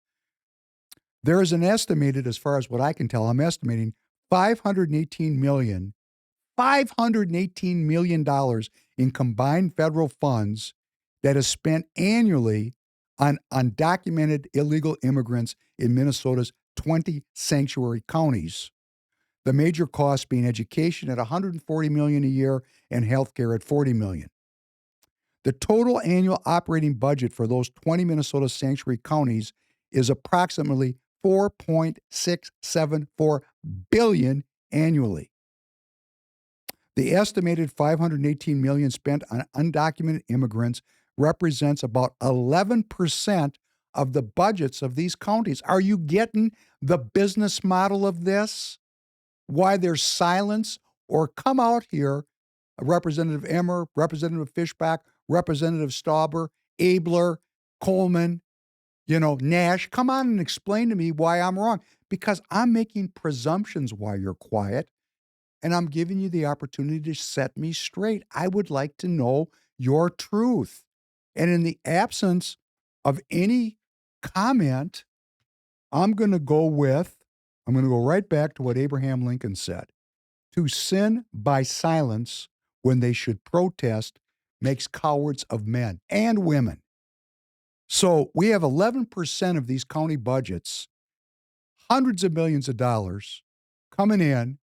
There is an estimated, as far as what I can tell, I'm estimating $518 million in combined federal funds that is spent annually on undocumented illegal immigrants in Minnesota's 20 sanctuary counties. The major costs being education at $140 million a year and healthcare at $40 million. The total annual operating budget for those 20 Minnesota sanctuary counties is approximately $4.674 billion annually. The estimated $518 million spent on undocumented immigrants represents about 11% of the budgets of these counties. Are you getting the business model of this? Why there's silence? Or come out here, Representative Emmer, Representative Fishbach, Representative Stauber, Abler, Coleman, Nash, come on and explain to me why I'm wrong. Because I'm making presumptions while you're quiet, and I'm giving you the opportunity to set me straight. I would like to know your truth. And in the absence of any comment, I'm going to go right back to what Abraham Lincoln said. To sin by silence when they should protest makes cowards of men and women. So we have 11% of these county budgets, hundreds of millions of dollars coming in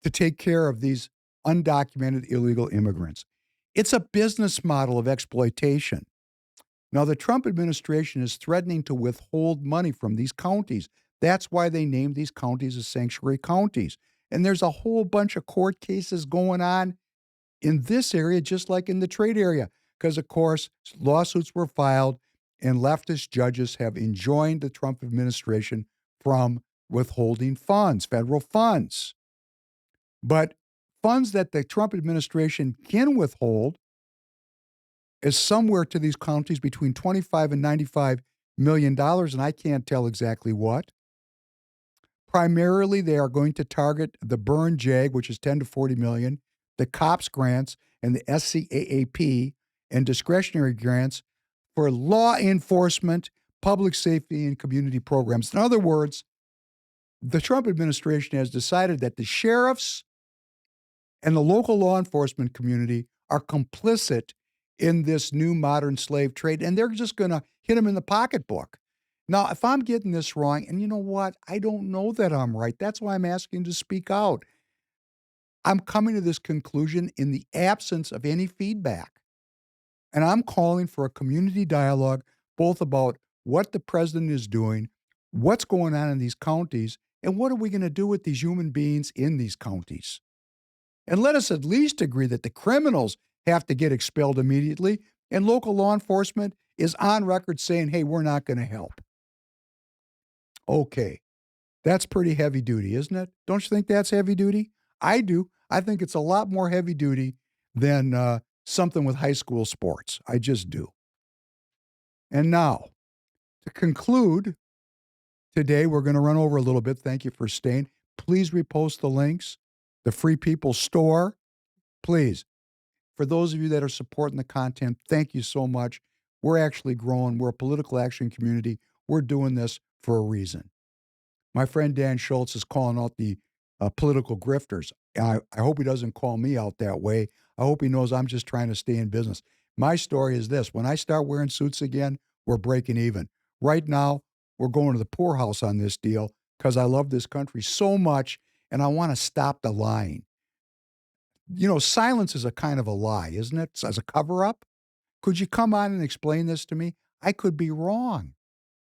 to take care of these undocumented illegal immigrants. It's a business model of exploitation. Now, the Trump administration is threatening to withhold money from these counties. That's why they named these counties as sanctuary counties. And there's a whole bunch of court cases going on in this area, just like in the trade area, because, of course, lawsuits were filed and leftist judges have enjoined the Trump administration from withholding funds, federal funds. But funds that the Trump administration can withhold is somewhere to these counties between $25 and $95 million, and I can't tell exactly what. Primarily, they are going to target the burn JAG, which is 10 to 40 million, the COPS grants, and the SCAAP, and discretionary grants for law enforcement, public safety, and community programs. In other words, the Trump administration has decided that the sheriffs and the local law enforcement community are complicit in this new modern slave trade, and they're just going to hit them in the pocketbook. Now, if I'm getting this wrong, and you know what? I don't know that I'm right. That's why I'm asking to speak out. I'm coming to this conclusion in the absence of any feedback. And I'm calling for a community dialogue, both about what the president is doing, what's going on in these counties, and what are we going to do with these human beings in these counties. And let us at least agree that the criminals have to get expelled immediately, and local law enforcement is on record saying, hey, we're not going to help. Okay, that's pretty heavy duty, isn't it? Don't you think that's heavy duty? I do. I think it's a lot more heavy duty than something with high school sports. I just do. And now, to conclude, today we're going to run over a little bit. Thank you for staying. Please repost the links. The Free People Store, please. For those of you that are supporting the content, thank you so much. We're actually growing. We're a political action community. We're doing this for a reason. My friend Dan Schultz is calling out the political grifters. I hope he doesn't call me out that way. I hope he knows I'm just trying to stay in business. My story is this. When I start wearing suits again, we're breaking even. Right now, we're going to the poorhouse on this deal because I love this country so much and I want to stop the lying. You know, silence is a kind of a lie, isn't it? As a cover-up? Could you come on and explain this to me? I could be wrong.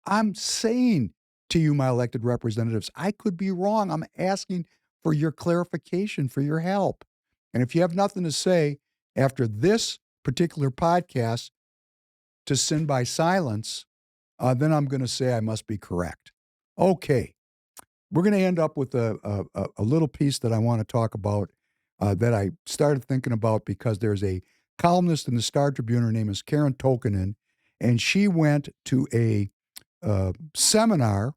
I'm saying to you, my elected representatives, I could be wrong. I'm asking for your clarification, for your help. And if you have nothing to say after this particular podcast to sin by silence, then I'm going to say I must be correct. Okay. We're going to end up with a little piece that I want to talk about that I started thinking about because there's a columnist in the Star Tribune. Her name is Karen Tokinen, and she went to a seminar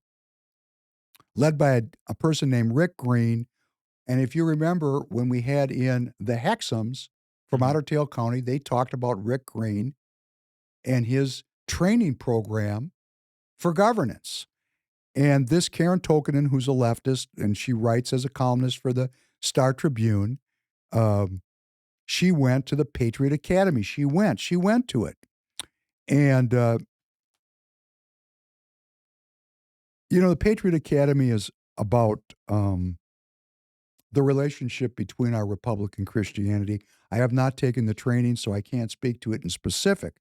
led by a person named Rick Green. And if you remember when we had in the Hexhams from Otter Tail County, they talked about Rick Green and his training program for governance. And this Karen Tokinen, who's a leftist, and she writes as a columnist for the Star Tribune, she went to the Patriot Academy. She went to it. And, you know, the Patriot Academy is about the relationship between our Republican Christianity. I have not taken the training, so I can't speak to it in specific.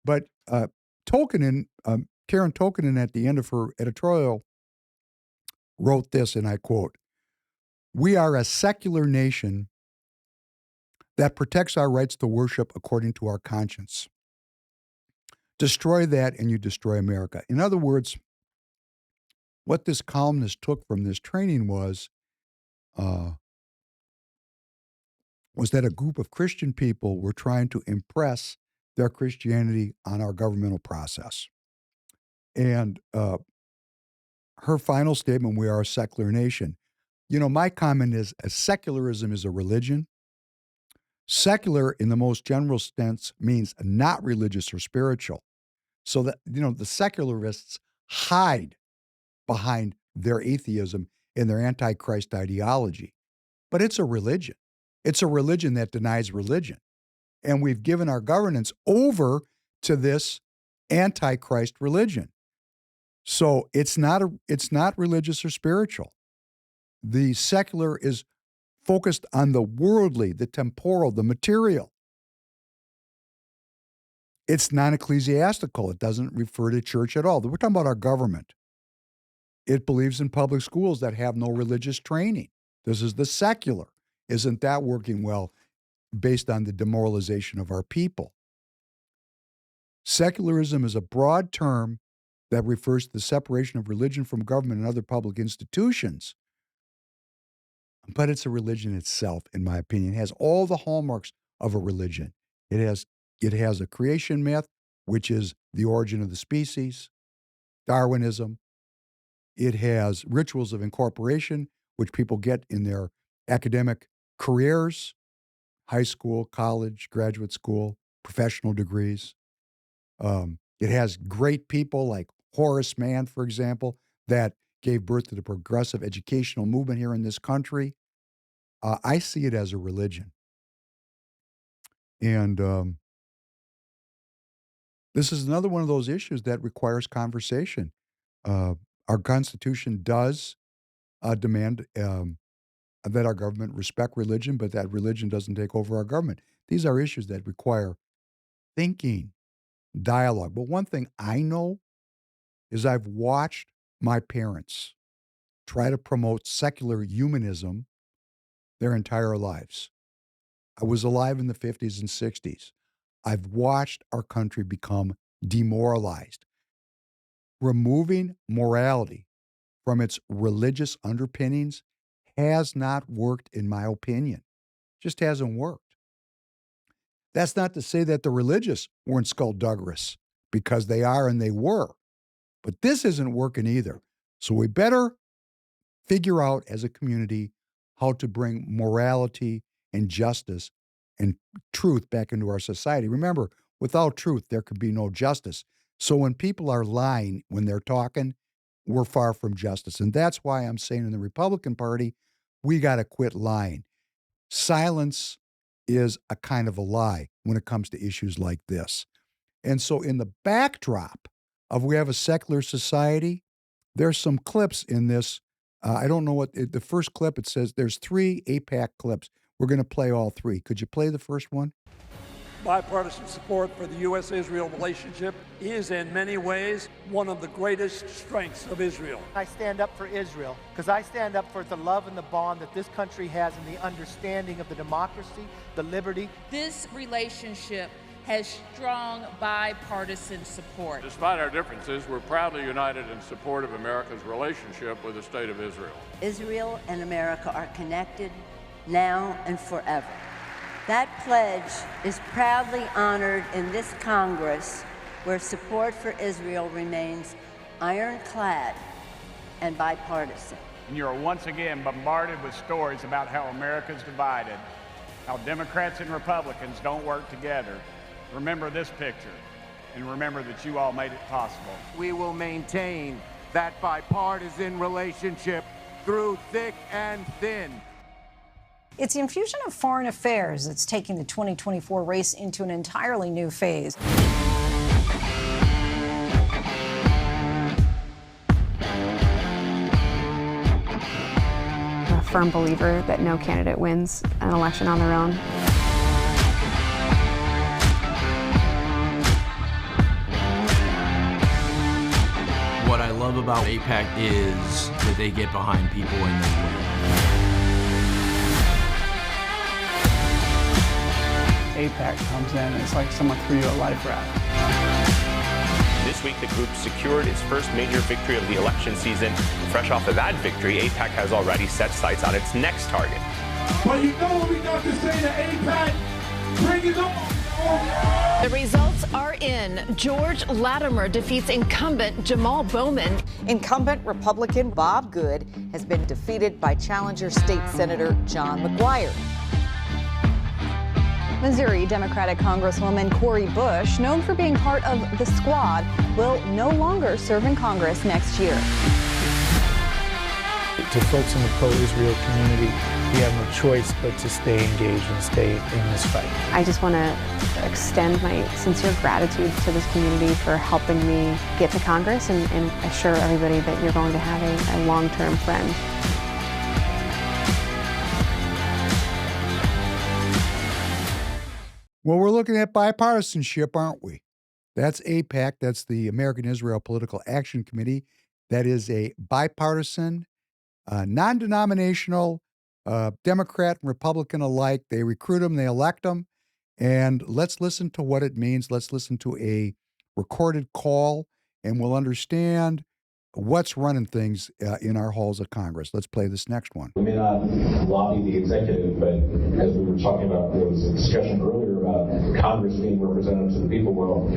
But Karen Tokinen, at the end of her editorial, wrote this, and I quote, "We are a secular nation that protects our rights to worship according to our conscience. Destroy that and you destroy America." In other words, what this columnist took from this training was that a group of Christian people were trying to impress their Christianity on our governmental process. And her final statement, we are a secular nation. You know, my comment is secularism is a religion. Secular, in the most general sense, means not religious or spiritual. So that, you know, the secularists hide behind their atheism and their antichrist ideology. But it's a religion. It's a religion that denies religion. And we've given our governance over to this antichrist religion. So it's not religious or spiritual. The secular is focused on the worldly, the temporal, the material. It's non-ecclesiastical. It doesn't refer to church at all. We're talking about our government. It believes in public schools that have no religious training. This is the secular. Isn't that working well based on the demoralization of our people? Secularism is a broad term that refers to the separation of religion from government and other public institutions. But it's a religion itself, in my opinion. It has all the hallmarks of a religion. It has a creation myth, which is the origin of the species, Darwinism. It has rituals of incorporation, which people get in their academic careers, high school, college, graduate school, professional degrees. It has great people like Horace Mann, for example, that gave birth to the progressive educational movement here in this country. I see it as a religion. And this is another one of those issues that requires conversation. Our Constitution does demand that our government respect religion, but that religion doesn't take over our government. These are issues that require thinking, dialogue. But one thing I know is I've watched my parents try to promote secular humanism their entire lives. I was alive in the 50s and 60s. I've watched our country become demoralized. Removing morality from its religious underpinnings has not worked, in my opinion. Just hasn't worked. That's not to say that the religious weren't skullduggerous, because they are and they were. But this isn't working either. So we better figure out as a community how to bring morality and justice and truth back into our society. Remember, without truth, there could be no justice. So when people are lying when they're talking, we're far from justice. And that's why I'm saying in the Republican Party, we got to quit lying. Silence is a kind of a lie when it comes to issues like this. And so in the backdrop of we have a secular society, there's some clips in this. I don't know the first clip, it says there's 3 AIPAC clips. We're going to play all 3. Could you play the first one? Bipartisan support for the U.S.-Israel relationship is in many ways one of the greatest strengths of Israel. I stand up for Israel because I stand up for the love and the bond that this country has and the understanding of the democracy, the liberty. This relationship has strong bipartisan support. Despite our differences, we're proudly united in support of America's relationship with the State of Israel. Israel and America are connected now and forever. That pledge is proudly honored in this Congress, where support for Israel remains ironclad and bipartisan. And you're once again bombarded with stories about how America's divided, how Democrats and Republicans don't work together. Remember this picture, and remember that you all made it possible. We will maintain that bipartisan relationship through thick and thin. It's the infusion of foreign affairs that's taking the 2024 race into an entirely new phase. I'm a firm believer that no candidate wins an election on their own. What I love about AIPAC is that they get behind people and they win. AIPAC comes in and it's like someone threw you a life raft. This week, the group secured its first major victory of the election season. Fresh off of that victory, AIPAC has already set sights on its next target. But you know what we got to say to AIPAC? Bring it on! The results are in. George Latimer defeats incumbent Jamal Bowman. Incumbent Republican Bob Good has been defeated by challenger State Senator John McGuire. Missouri Democratic Congresswoman Cori Bush, known for being part of the Squad, will no longer serve in Congress next year. To folks in the pro-Israel community, we have no choice but to stay engaged and stay in this fight. I just want to extend my sincere gratitude to this community for helping me get to Congress and assure everybody that you're going to have a long-term friend. Well, we're looking at bipartisanship, aren't we? That's AIPAC. That's the American Israel Political Action Committee. That is a bipartisan, non-denominational, Democrat and Republican alike. They recruit them, they elect them. And let's listen to what it means. Let's listen to a recorded call, and we'll understand what's running things in our halls of Congress. Let's play this next one. We may not lobby the executive, but as we were talking about, there was a discussion earlier about Congress being representative to the people. Well,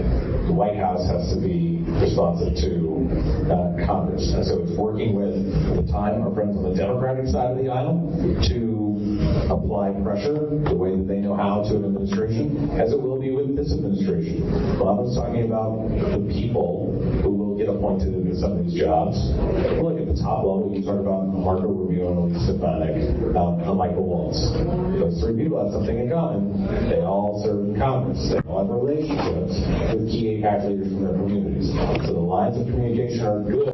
the White House has to be responsive to Congress. And so it's working with, at the time, our friends on the Democratic side of the aisle to apply pressure the way that they know how to an administration, as it will be with this administration. Bob was talking about the people who will get appointed into some of these jobs. Look, at the top level, you talk about Marco Rubio and Elise Stefanik, and Michael Waltz. Those three people have something in common. They all serve in Congress. They all have relationships with key AIPAC leaders from their communities. So the lines of communication are good.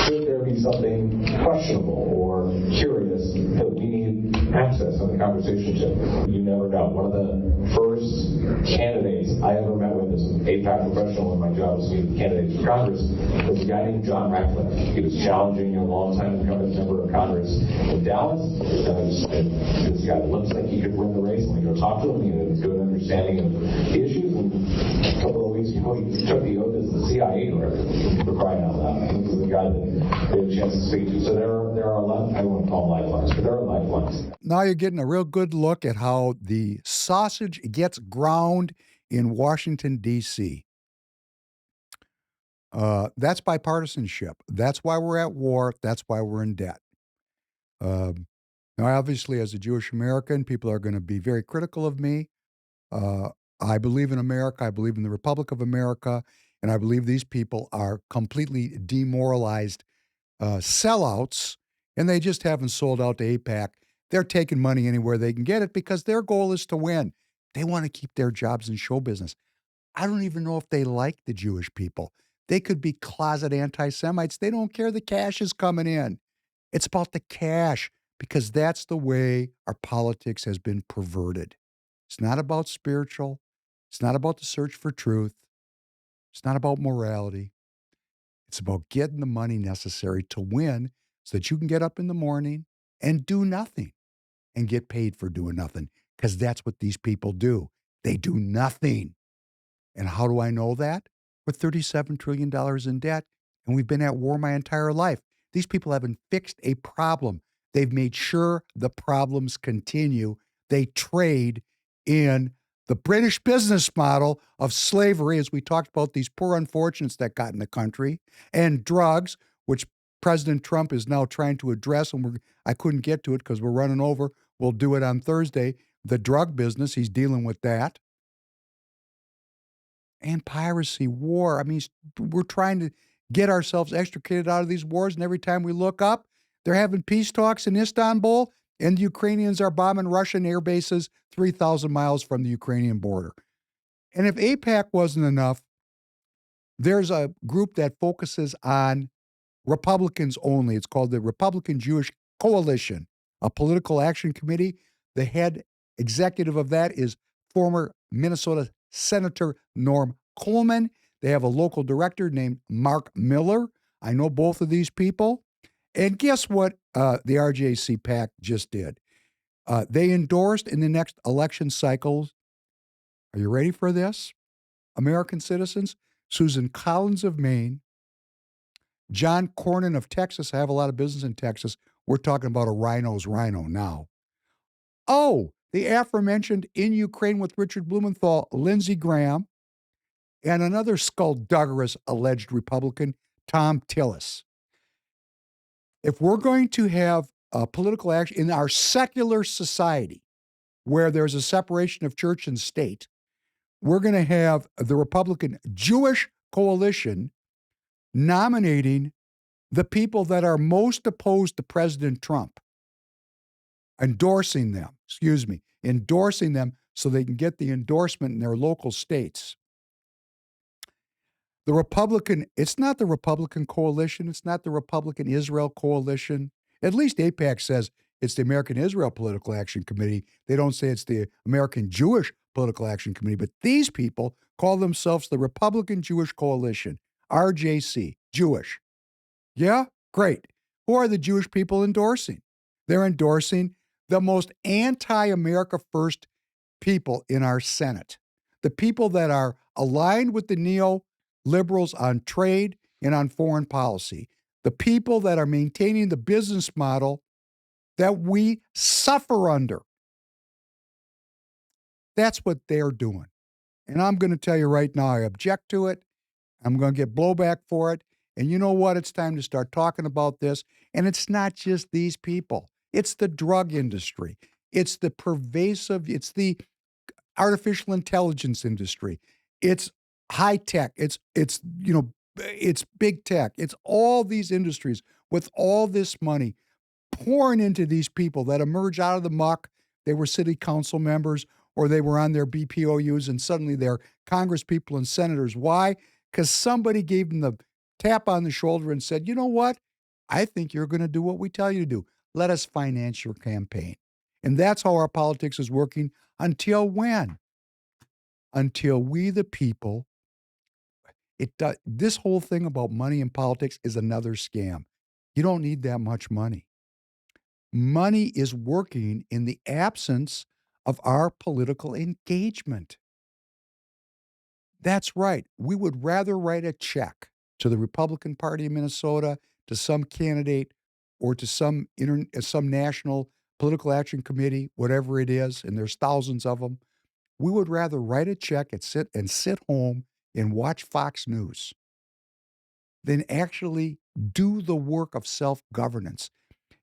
Should there be something questionable or curious that we need access on the conversation to? You never know. One of the first candidates I ever met with as an AIPAC professional when my job was to meet with candidates for Congress was a guy named John Ratcliffe. He was challenging a longtime incumbent member of Congress in Dallas. This guy looks like he could win the race. When we go talk to him, he had a good understanding of the issues. And a couple of weeks ago, he took the oath as the CIA director, for crying out loud. This is the guy that we had a chance to speak to. So there are a lot, I don't want to call them lifelines, but there are lifelines. Now you're getting a real good look at how the sausage gets ground in Washington, D.C. That's bipartisanship. That's why we're at war. That's why we're in debt. Now, obviously, as a Jewish American, people are going to be very critical of me. I believe in America. I believe in the Republic of America. And I believe these people are completely demoralized sellouts, and they just haven't sold out to AIPAC. They're taking money anywhere they can get it because their goal is to win. They want to keep their jobs in show business. I don't even know if they like the Jewish people. They could be closet anti-Semites. They don't care. The cash is coming in. It's about the cash because that's the way our politics has been perverted. It's not about spiritual. It's not about the search for truth. It's not about morality. It's about getting the money necessary to win so that you can get up in the morning and do nothing and get paid for doing nothing, because that's what these people do. They do nothing. And how do I know that? We're $37 trillion in debt, and we've been at war my entire life. These people haven't fixed a problem. They've made sure the problems continue. They trade in the British business model of slavery, as we talked about these poor unfortunates that got in the country, and drugs, which President Trump is now trying to address, and I couldn't get to it because we're running over. We'll do it on Thursday. The drug business, he's dealing with that. And piracy, war. I mean, we're trying to get ourselves extricated out of these wars, and every time we look up, they're having peace talks in Istanbul, and the Ukrainians are bombing Russian air bases 3,000 miles from the Ukrainian border. And if AIPAC wasn't enough, there's a group that focuses on Republicans only. It's called the Republican Jewish Coalition, a political action committee. The head executive of that is former Minnesota Senator Norm Coleman. They have a local director named Mark Miller. I know both of these people. And guess what the RJC PAC just did? They endorsed in the next election cycle, are you ready for this? American citizens, Susan Collins of Maine, John Cornyn of Texas. I have a lot of business in Texas. We're talking about a rhino's rhino now. Oh, the aforementioned in Ukraine with Richard Blumenthal, Lindsey Graham, and another skullduggerous alleged Republican, Tom Tillis. If we're going to have political action in our secular society where there's a separation of church and state, we're going to have the Republican Jewish Coalition nominating The people that are most opposed to President Trump, endorsing them so they can get the endorsement in their local states. It's not the Republican coalition. It's not the Republican Israel coalition. At least AIPAC says it's the American Israel Political Action Committee. They don't say it's the American Jewish Political Action Committee, but these people call themselves the Republican Jewish Coalition, RJC, Jewish. Yeah? Great. Who are the Jewish people endorsing? They're endorsing the most anti-America first people in our Senate. The people that are aligned with the neoliberals on trade and on foreign policy. The people that are maintaining the business model that we suffer under. That's what they're doing. And I'm going to tell you right now, I object to it. I'm going to get blowback for it. And you know what? It's time to start talking about this. And it's not just these people. It's the drug industry. It's the it's the artificial intelligence industry. It's high tech. It's big tech. It's all these industries with all this money pouring into these people that emerge out of the muck. They were city council members or they were on their BPOUs and suddenly they're Congress people and senators. Why? Because somebody gave them the tap on the shoulder and said, you know what? I think you're going to do what we tell you to do. Let us finance your campaign. And that's how our politics is working until when? Until we, the people, this whole thing about money in politics is another scam. You don't need that much money. Money is working in the absence of our political engagement. That's right. We would rather write a check to the Republican Party of Minnesota, to some candidate, or to some national political action committee, whatever it is, and there's thousands of them. We would rather write a check and sit home and watch Fox News than actually do the work of self-governance.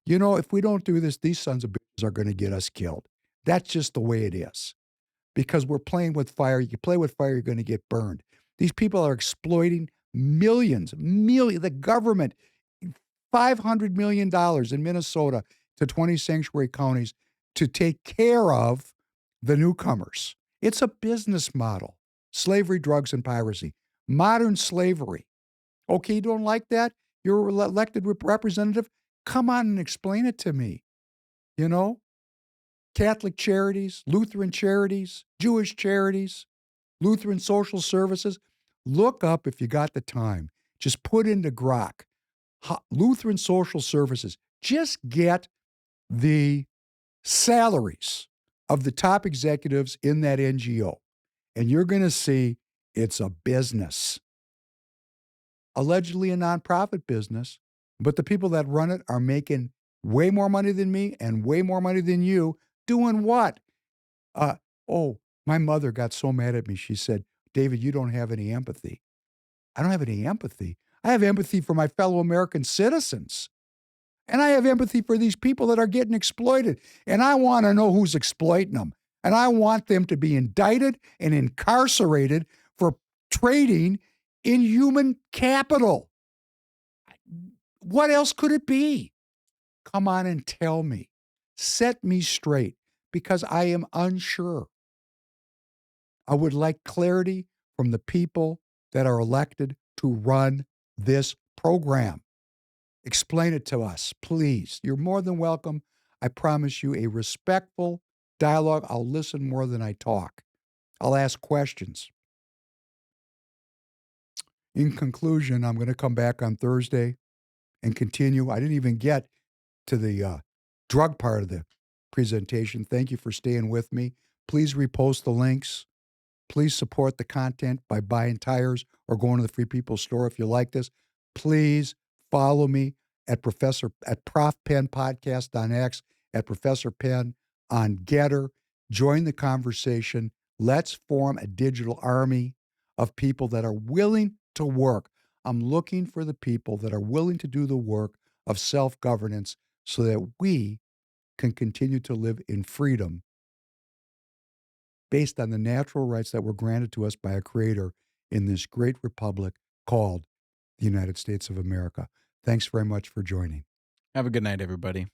You know, if we don't do this, these sons of bitches are going to get us killed. That's just the way it is. Because we're playing with fire. You play with fire, you're going to get burned. These people are exploiting millions, the government, $500 million in Minnesota to 20 sanctuary counties to take care of the newcomers. It's a business model. Slavery, drugs, and piracy. Modern slavery. Okay, you don't like that? You're an elected representative? Come on and explain it to me. You know? Catholic charities, Lutheran charities, Jewish charities, Lutheran social services. Look up if you got the time. Just put into Grok, Lutheran social services. Just get the salaries of the top executives in that NGO. And you're going to see it's a business. Allegedly a nonprofit business, but the people that run it are making way more money than me and way more money than you. Doing what? My mother got so mad at me. She said, David, you don't have any empathy. I don't have any empathy. I have empathy for my fellow American citizens. And I have empathy for these people that are getting exploited. And I want to know who's exploiting them. And I want them to be indicted and incarcerated for trading in human capital. What else could it be? Come on and tell me. Set me straight, because I am unsure. I would like clarity from the people that are elected to run this program. Explain it to us, please. You're more than welcome. I promise you a respectful dialogue. I'll listen more than I talk. I'll ask questions. In conclusion, I'm going to come back on Thursday and continue. I didn't even get to the drug part of the presentation. Thank you for staying with me. Please repost the links. Please support the content by buying tires or going to the Free People store if you like this. Please follow me at Prof Penn Podcast on X, at Professor Penn on Getter. Join the conversation. Let's form a digital army of people that are willing to work. I'm looking for the people that are willing to do the work of self-governance so that we can continue to live in freedom based on the natural rights that were granted to us by a creator in this great republic called the United States of America. Thanks very much for joining. Have a good night, everybody.